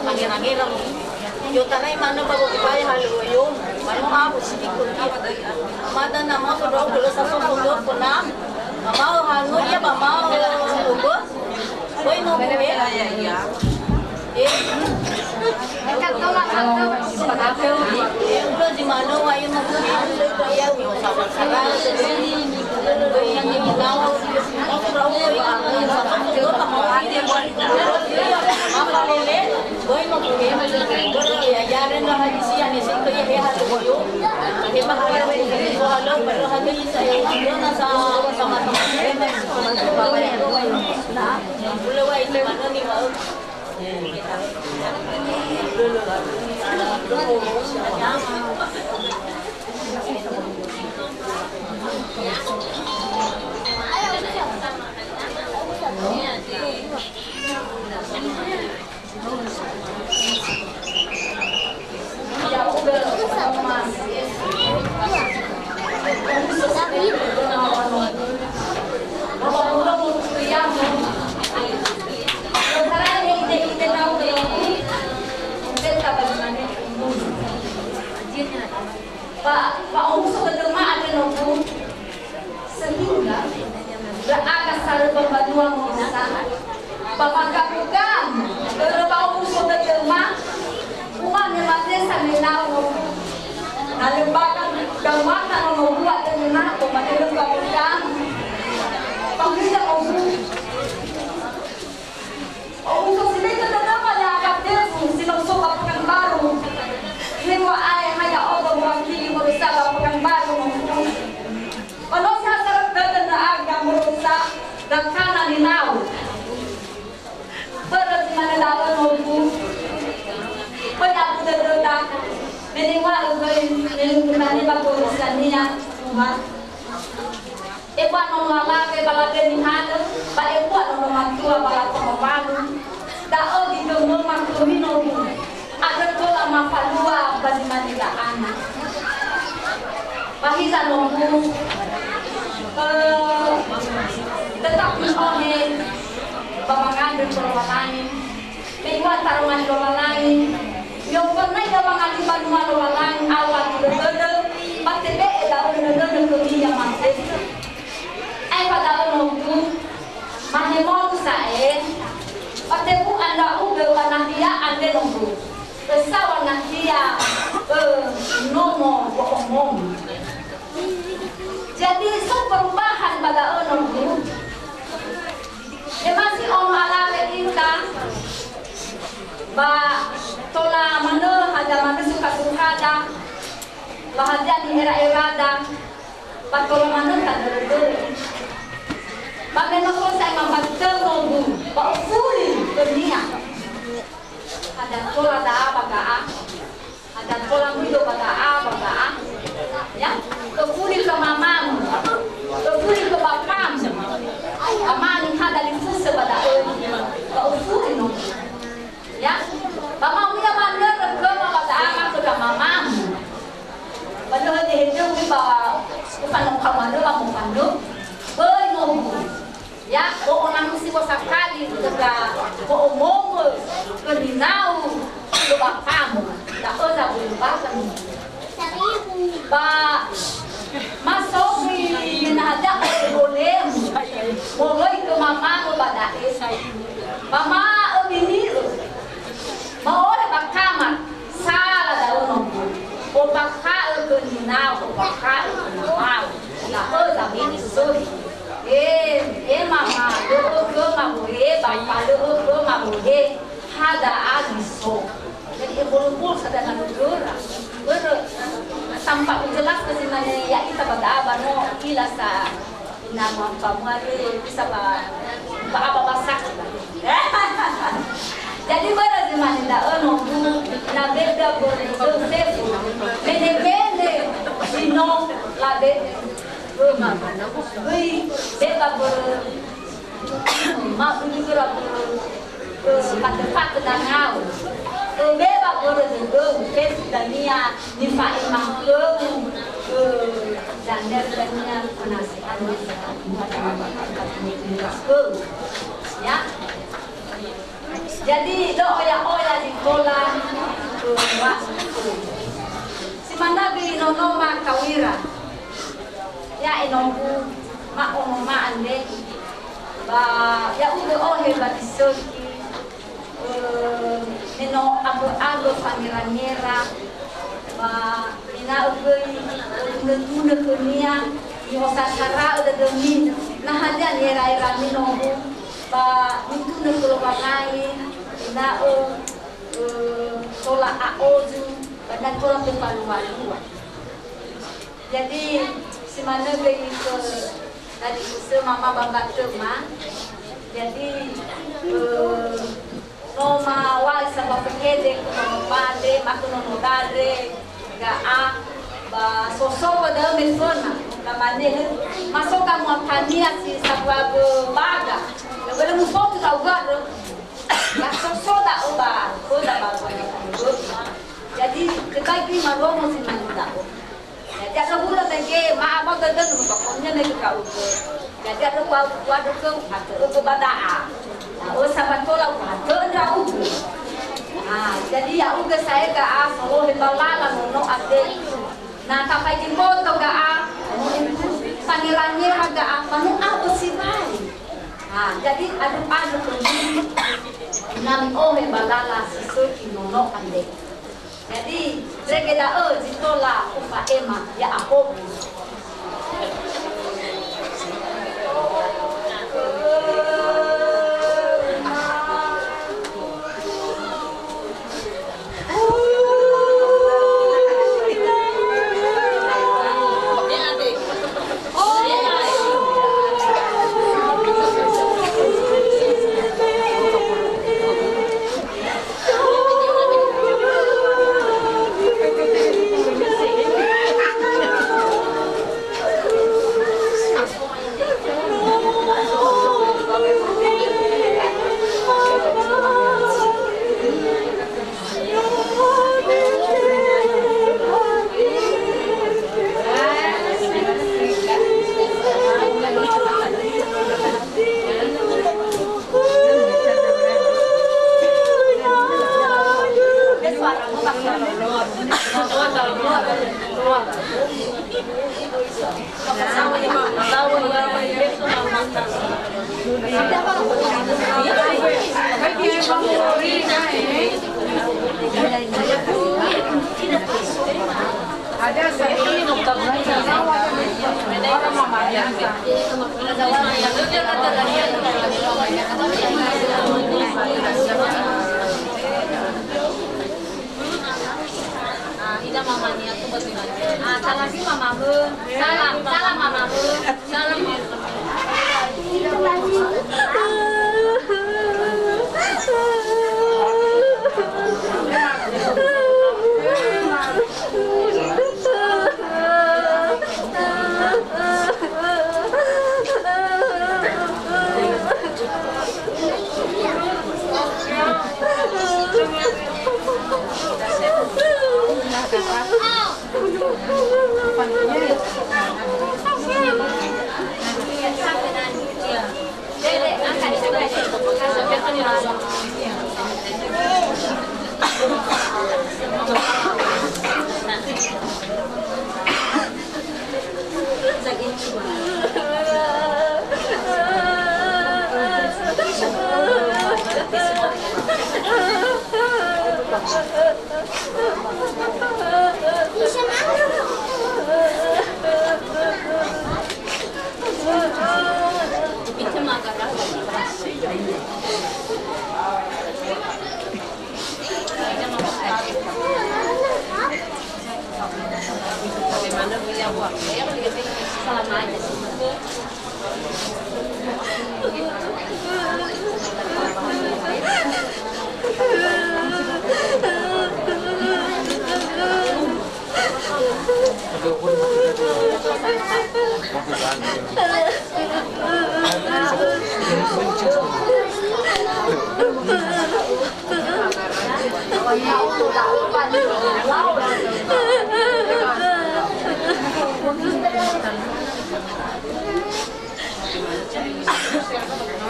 Speaker 13: pangira-ngira mo. Yo tanay mana bago kaya halu yo. Mano ako sige ko ti. Amada na mo ro ko sa sundo ko na. Amao halu ya ba mao ugo. Boy no be ya. Ito di mano ay mo kaya yo sa sara. Yang ini tahu, aku tahu yang itu apa dia buat apa lele, boy mau pergi, ya jalan lah di sini sih tu ya hal itu, kita bahaya ini soalnya baru hari ini saya nasa sama teman-teman, nah, boleh wah itu mana nih mau.
Speaker 14: Pak Umuso kedelma ada nunggu sehingga beragak sari pembaduan mengusaha Bapak Kapukam Pak Umuso kedelma uang yang masih saminau nunggu lalu bahkan gambaran nunggu ada nunggu pembaduan Kapukam penghijau nunggu Umuso sini kedelma yang agak telpon sinusuk Kapukan baru Lingwa ay haya obo wakili merusak Kapukan baru nunggu kalau saya terkena na agak merusak dan kanan dinau berat mana dapat nunggu banyak terdedak minimal nilai bagusan niya Tuhan iba nung lalaki balake ni hado ba iba nung matua balake mapalu dao dito mo makuhino ada tola mapalua bagi manila anak bahisa nunggu tetap menoleh pamangan dan perwalain lewat taruhan lolalain yang pernah dia mengalami bantuan lolalain awal berbeda pasti be daun berbeda dunia masih pada nunggu mahemon saya pasti bu anda udah warna dia anda nunggu besawan dia nomo bohong jadi perubahan pada nunggu masih orang alami kita ba tola mana ada mana suka ada bahagia di era ada ba tola mana tak ada ba memang saya membantu nunggu ba ufuli dunia ada tola ada apa ada tola mudo pada apa ya ufuli ke mamamu ufuli ke bapamu amani hada lifusa pada ba ufuli nunggu ya mama punya mana ke mama sama ke mamamu benar dia hidup di bawah bukan orang mana kamu pandu nunggu ya orang mesti sekali juga ngomong ke dinau ke bapakmu tak ada berubahkan ba masuk di nada boleh mulai ke mamamu pada mama ini mau ada kamar salah daun nunggu bakal ke dinau bakal ke mau tak ada ini sorry mama ke mau bapak ke mau ada agiso jadi bulu-bulu sedang negara tampak jelas kesinanya ya kita pada abano ilasa nama pamari bisa apa masak jadi pada zaman dah nunggu na beda berdosa mene sino labe beda ber mak juga kat dangau beba ber juga kes dania di fa'i mangke dan dania penasihat ya Jadi do oya di kola si mana bi nono ma kawira ya inongku ma ma ande ba ya ugo ohe ba disoki neno abo pangerangera ba ina ugo nuna kunia ni osasara udah demi nah hanya era minongku ba itu negara bangai na tola aoju dan tola pepalu-palu. Jadi si mana pergi ke tadi usaha mama bangga tema. Jadi noma wal sama pekede kuno pade makuno dare ga a ba sosok pada mesona namanya masuk kamu tania si sababu baga. Kalau musuh tu tahu gak yang sosok tak ubah, jadi kita ini maromo si manusia. Jadi ada bulan lagi, mak abang gagal pokoknya nih kita ubah. Jadi ada kuat ke, ada ke badaa. Oh sama tolak, ada enggak ubah. Ah, jadi ya ubah saya ke a, solo hembalala nono ade. Nah kapai jemput ke a, panggilannya agak a, manu apa sih baik? Nah, jadi ada pagi nami ohe balala sisuki nono ande. Jadi regeda jitola upa ema ya apobu.
Speaker 15: Ada satu orang mama yang
Speaker 13: Ida mamanya tuh bagaimana? Salam sih mamamu, salam mamamu, salam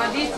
Speaker 15: Hadis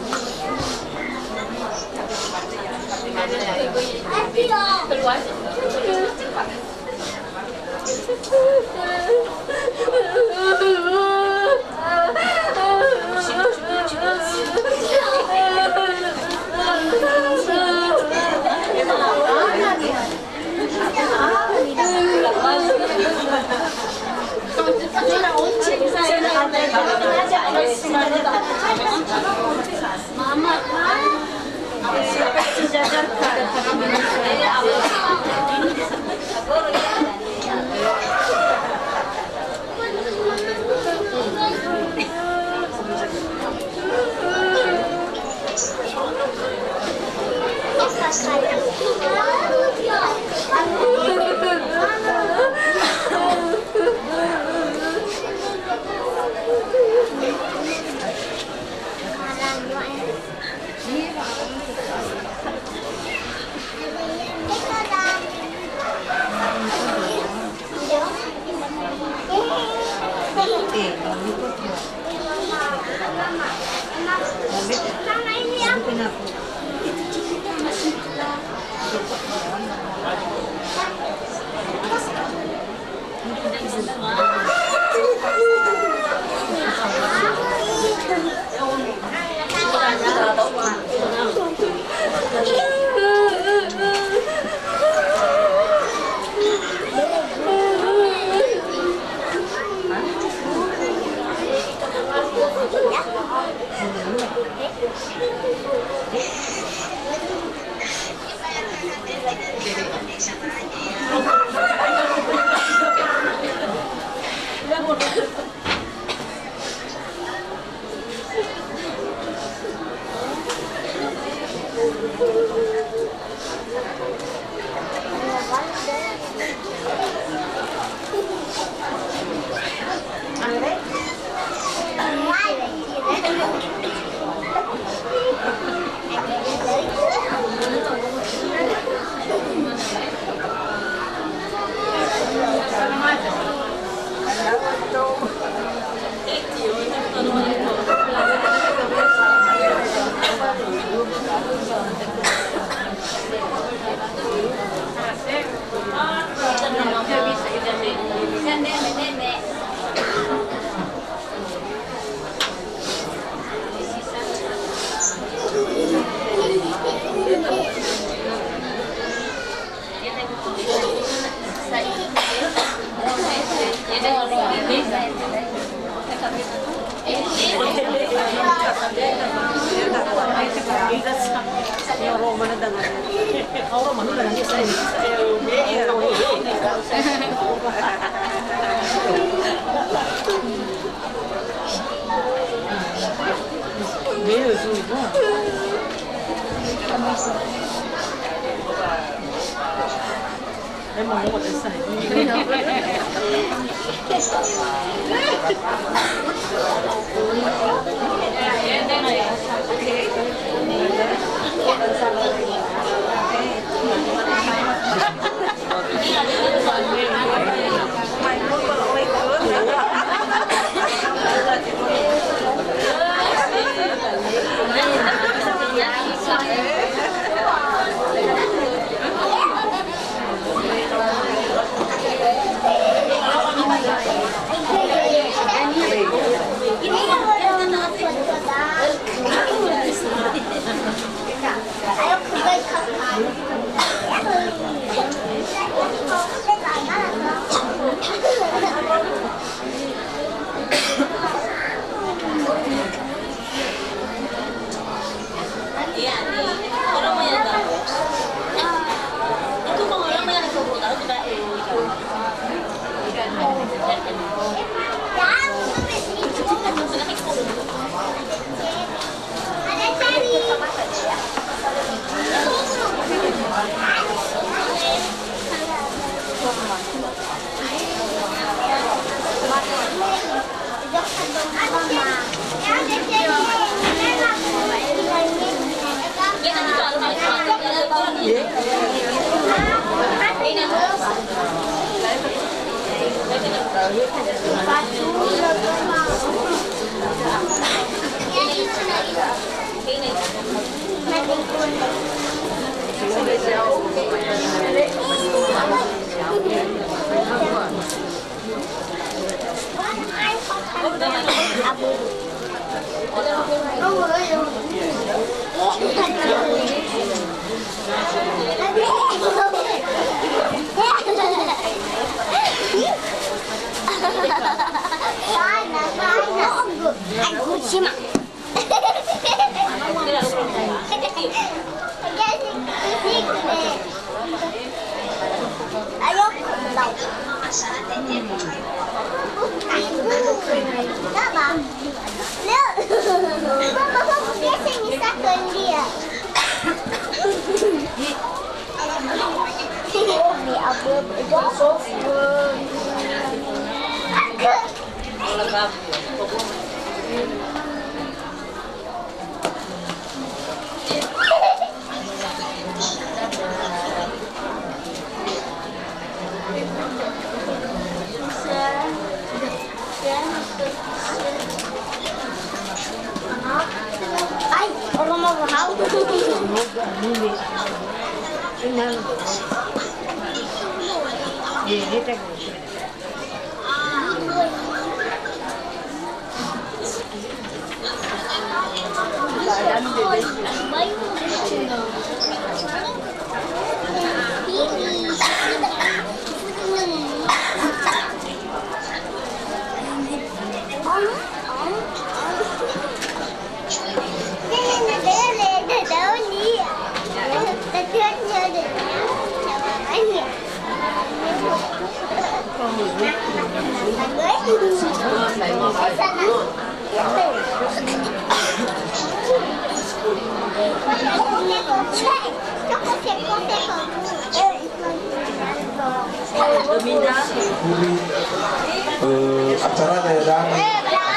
Speaker 1: Acaranya ya dan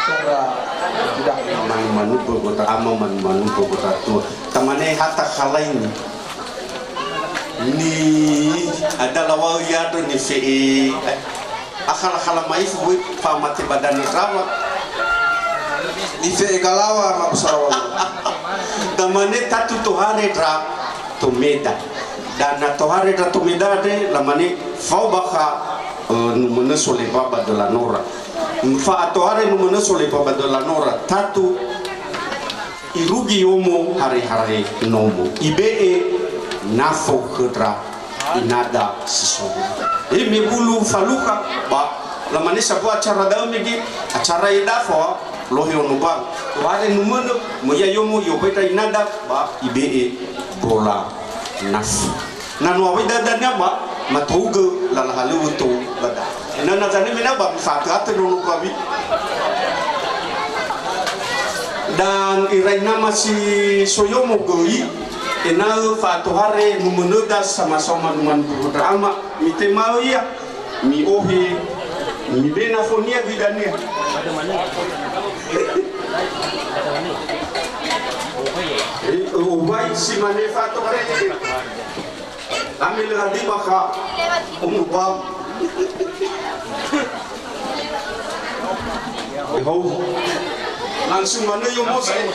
Speaker 1: acara tidak
Speaker 6: manu Bogota ama manu Bogota tu tamane hatta kalain ni ada lawa yado ni fe akala mai fu pamate badan rawa
Speaker 1: ni fe galawa mabusarawa
Speaker 6: tamane tatu tohare dra tomeda dan tohare dra tomeda de lamane fau baka numene sole baba de la nora fa atoare numene sole baba de la nora tatu irugi yomo hari-hari nomo ibe nafo kedra inada sesuatu me bulu faluka ba lamane sabu acara daumegi acara idafo lohio nuba wale numene moya yomo yobeta inada ba ibe bola naf nanu awida danya ba matuga lalahalu to bada nana tani mina ba fakat nunu babi dan iraina masih soyomo goi enal fatuhare numenuda sama-sama numan drama mite mau ya mi ohi mi bena fonia bidania ubai si mane fatuhare ambil hadi baka umubab langsung mana yang mau saya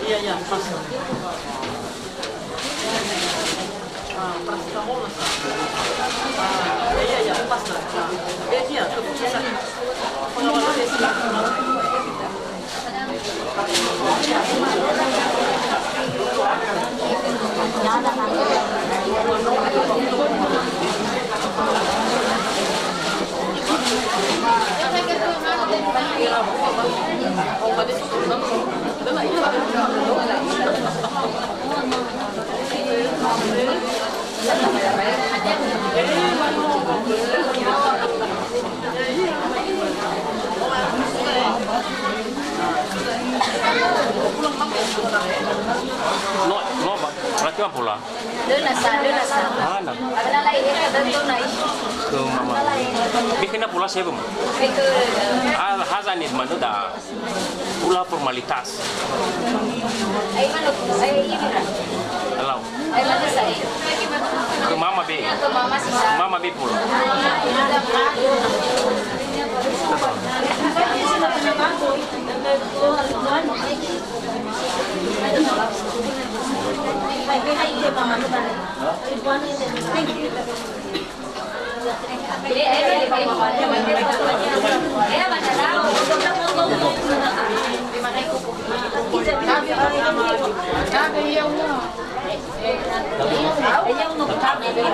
Speaker 2: Iya, pas. Iya, pas. Iya, keputusan. Pulang
Speaker 16: No, ba? Berarti apa pula?
Speaker 13: Dia nasa.
Speaker 16: Mana?
Speaker 13: Ada lain ada tu naik.
Speaker 16: Ke mama. Bikin pula siapa?
Speaker 13: Fikir.
Speaker 16: Hazan itu mana dah? Pula formalitas.
Speaker 13: Ay mana? Ay ini kan?
Speaker 16: Alau.
Speaker 13: Ay mana saya?
Speaker 16: Ke mama be.
Speaker 13: Ke mama sih.
Speaker 16: Mama be pula.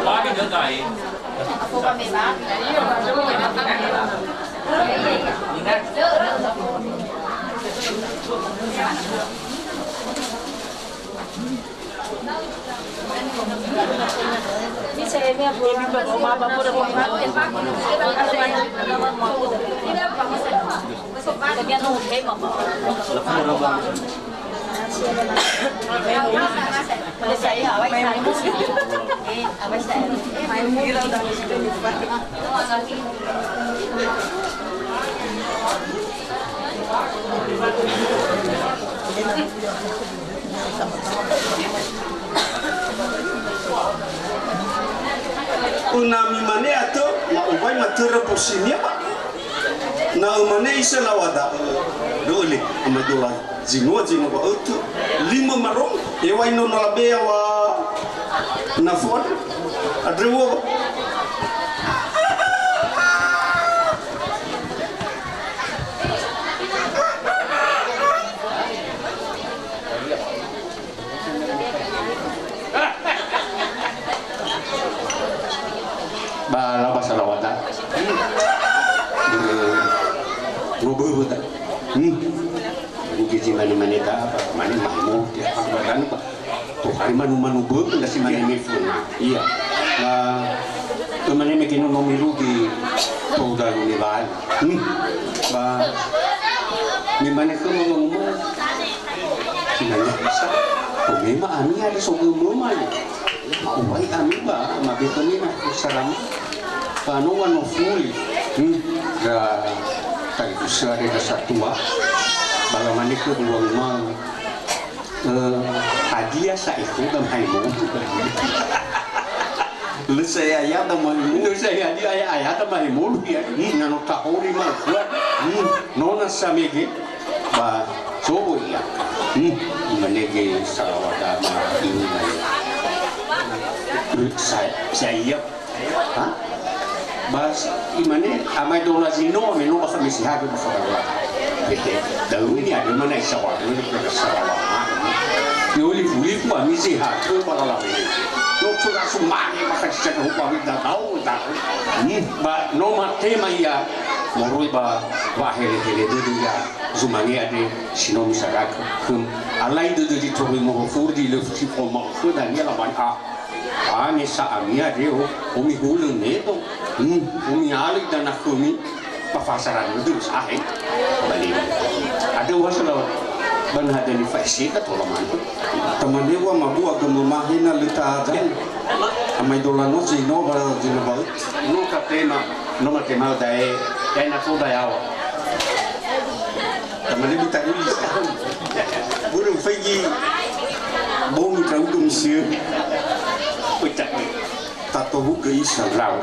Speaker 16: Lagi degai.
Speaker 13: Aku kami bang. Ini saya ni apa? Ini bapak bapak dah buat. Tapi anu okay mama. Saya awak saya. Awak saya. Gila dah.
Speaker 6: Unami mane ato na ubai matura porsinya pak. Na umane isa lawada dole amadola jingo ba auto 5 marong e wai no na be wa na fod adrewo
Speaker 8: bala bahasa lawatan ngobrol tak gigi mana tak apa mana mahmud ya kan tuh hari manu ber nggak sih mana mifun iya nah temannya makin nomiru di tuh dah unival bah gimana ke ngomong sih nanya bisa tuh memang ani ada soal mama mau baik kami bah mabit kami nak salam panuan nofuli ga tayo sa tua balamani ko buwang hadiah sa itu damay mo lu saya ayat damay mo lu saya ayat damay mo ya ngano tahori mal kuat nona samege ba sobo ya manege salawata ma ini saya ha bas imane amai dola zino meno baka misihado baka bala daw ini ada mana isawa ini pada sawa yoli fuli ku misihado bala lawe no sudah sumani baka sejak hukum kita tahu ba no tema ya moroi ba wahele hele dia zumani ade sino misarak alai do di tobi mo furdi le fusi ko ma ko dania la ban ani sa amia deo umi hulu neto umi alik dan aku mi pafasaran itu sahe balik ada wasalo ban hada ni faisi ka tolaman
Speaker 6: teman dewa mabu agama mahina lita aja amai dolano zino bara zino bal
Speaker 8: no ka tema no ma tema dai na fu dai awa
Speaker 6: teman dia minta tulis burung fegi bom trau dum sia tato buka isa lau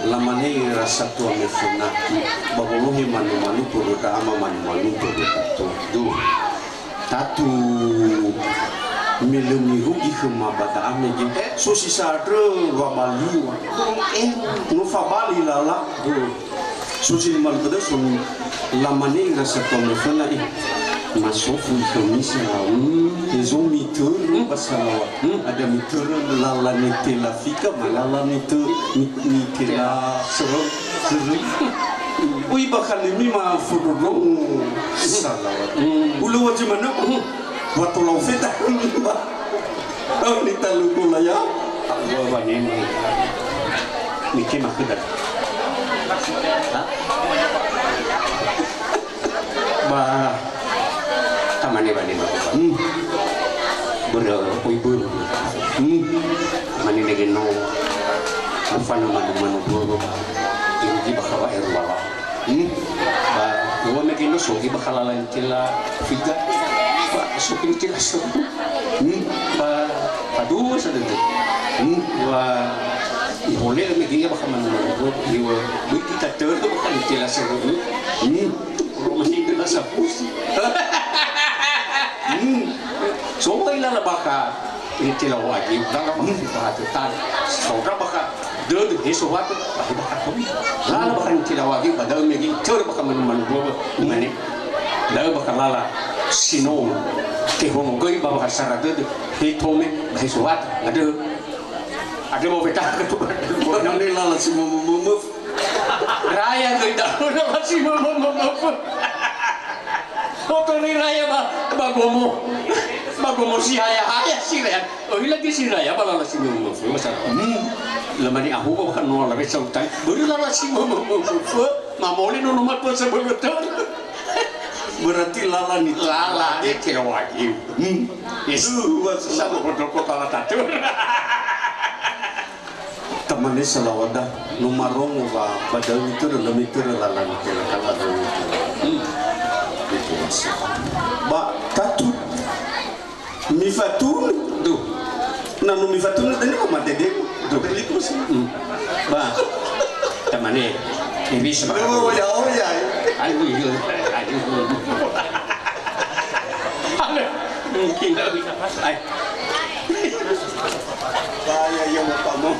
Speaker 6: lamane rasa tua mefunaki babolohi manu puruda ama manu puruda tu tatu melumi rugi kema bata ame gin so si sadre wabali no fabali lala so si mal bada sun lamane rasa tua mefunaki masofu komisi ils ont mitur basalawa ada mitur lala nitela fika malala mitur nitela sero ui bakal ini ma fudurlo salawat ulu wajib mana waktu lau fita oh nitalu kula ya
Speaker 8: Allah wani mikir makudat ba mane bani ba bero uibu mane lagi no ufana manu buru ini bakawa erwala ba yo me kino so bakala lan tila figa ba supin tila so ba padu sa dito wa ihole me kino baka manu buru iwa kita terus bakal tila so ro masih kena sapus so ila la baka ini tila wajib dalam perhatian saudara baka dud heso wat bahi baka kobi lala baka tila wajib badal megi cer baka manu bobo mane dal baka lala sino ke hono goi baka sara dud hitome heso wat ada mau beta ke nang ni lala si mumu raya goi dah lala si mumu Otori raya bagomo si haya si raya. Oh lagi si raya bala si mumu. Masa lamani aku bahkan nol lagi sautai. Baru lala si mumu. Mamoli no nomor tu sebelum berarti lala ni lala dia kira wajib. Yesu sama bodoh kepala tatur. Temannya selawada numarong ba padahal itu dalam itu lala ni kira kalau
Speaker 6: ba tatu mifatun do nanu mifatun tadi ko matede do beli ko sih
Speaker 8: ba tamane ini sebagai
Speaker 6: oh ya
Speaker 8: ayo mungkin tak bisa ay
Speaker 6: saya yang kamu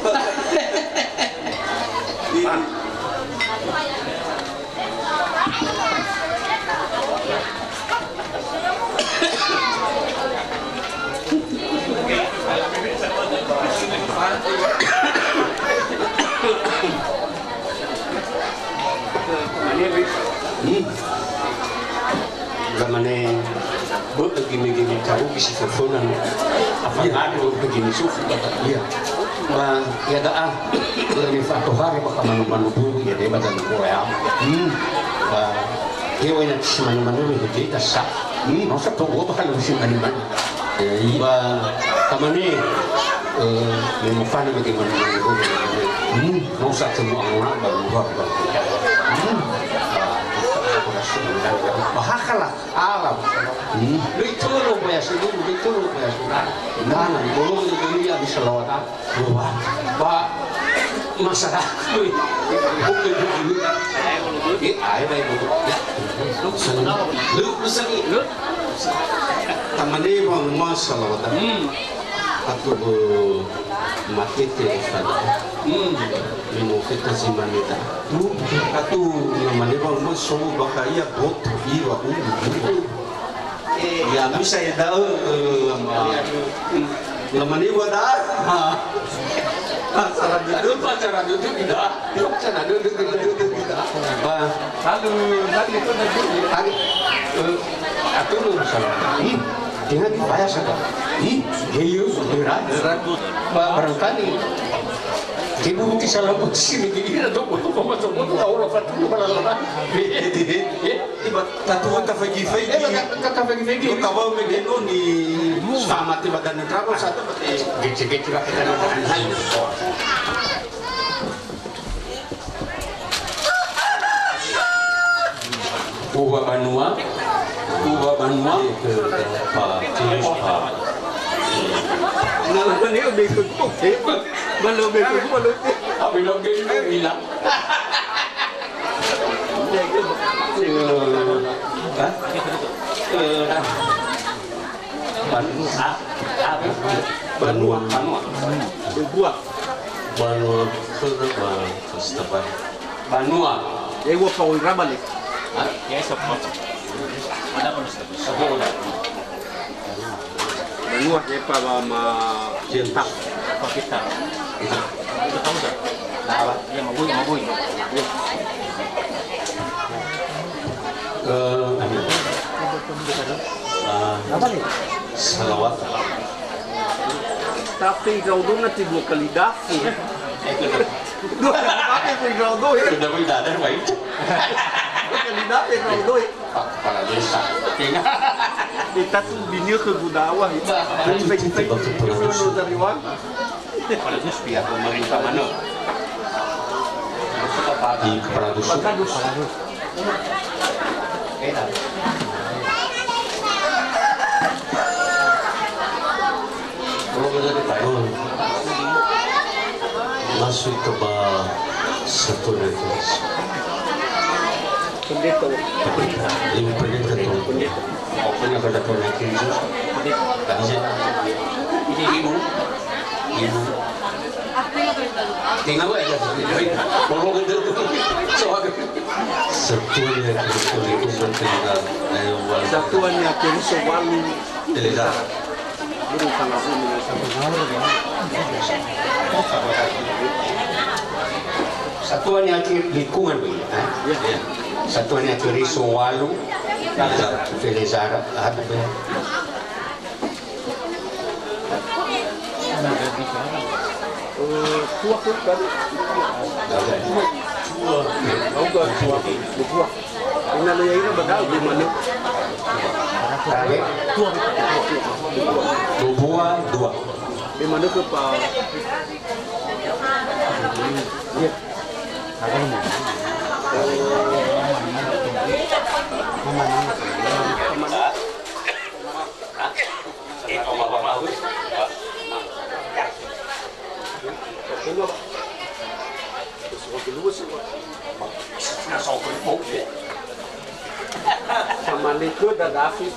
Speaker 8: Gamane begini tahu isi teleponan apa ngadu begini sufi iya ba ya daa ini fatu hari baka manu bu ya dia badan korea ba dia wena manu itu kita sak masa tu gua bakal usin manu ba kamane memang fana bagaimana masa semua orang baru bahakalah alam itu lo biasa dulu itu lo biasa dan bolong ini yang diselawat bah masalah lu
Speaker 6: tamane bang masalah atau mati ada minum kita si manita atau namanya bang musuh bahaya bot iwa ya misalnya dah namanya wadah pacaran duduk tidak pacaran duduk tidak lalu nanti itu nanti atau lu salah dengan bayar saja hiu berat barangkali ibu mungkin salah sini gini ada untuk masuk Allah fatu balala tiba tatu kafe gifegi kawal megeno ni sama tiba dan travel satu gece kita
Speaker 8: Uba Banua ke Pak
Speaker 6: Nalaman niyo bego ko. Malo bego ko malo.
Speaker 8: Abilog din bilang. Banua.
Speaker 6: Ya gua pawon rabal.
Speaker 16: Ya support. Ada pun support.
Speaker 6: Banua ya ma jentak
Speaker 16: kita. Itu tahu tak? Apa? Ya mabui.
Speaker 8: Salawat.
Speaker 6: Tapi kau tu nanti dua kali dafu. Dua kali kau tu.
Speaker 8: Sudah berdadah baik.
Speaker 6: Dua kali dafu kau tu.
Speaker 8: Kepala desa.
Speaker 6: Kita tu bini ke Gudawa. Jadi baik-baik itu dari wan.
Speaker 16: Kalau itu pihak pemerintah mana?
Speaker 8: Di kepala dusun.
Speaker 11: Masuk ke bawah satu level.
Speaker 6: Pendeta.
Speaker 11: Ini pendeta tu. Apa yang ada tu nak kiri? Tadi ini ibu. Tinggal aja. Kalau kita tu soal satu level itu mentinggal.
Speaker 6: Satuan yang kiri soal
Speaker 11: Elisa.
Speaker 8: Satuan yang lingkungan ya. Satuan yang kiri Sowalu, Felizara, ada ya.
Speaker 6: Tua tu kan? Tua. Ini ada yang ini bakal di mana?
Speaker 8: Dua.
Speaker 6: Di mana ke Pak? Ya. Sama itu ada David.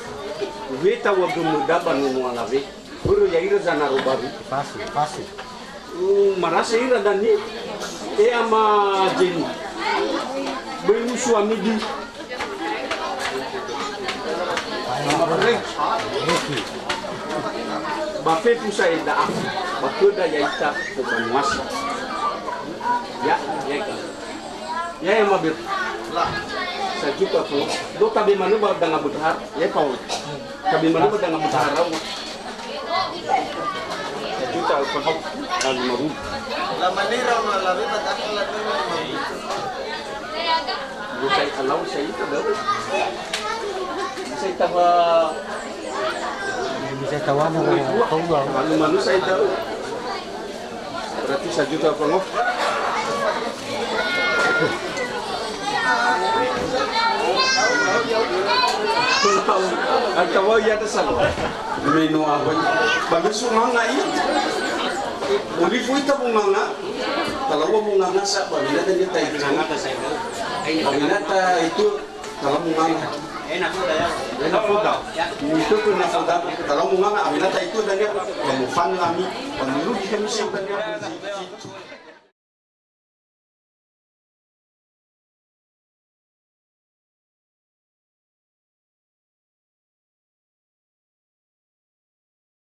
Speaker 6: Kita waktu muda bangun lagi. Baru ya ira zana robabi. Pasti. Marasa ira dani. Ama jeni. Bayu suami di. Bafe pusai dah. Bakuda ya ita kebanuasi. Ya. Ya yang mabir. Lah. Sejuta pun. Do tabi mana ba dengan butar? Ya Paul. Tabi mana ba dengan butar? Sejuta pun dan 5,000. La manera la beba tak la beba. Bukan kalau saya itu dah. Saya tahu. Bisa tahu mana saya tahu. Berarti 1 juta penuh. Atau ya ada salah. Menu apa? Bagus manga ini. Uli fuita manga. Kalau manga sa babila dia tay manga ta saya. Babila ta itu kalau manga. Enak sudah ya. Enak sudah. Itu pun nak sudah. Kalau manga babila ta itu dan dia mufan kami. Pemilu di kami siapa dia.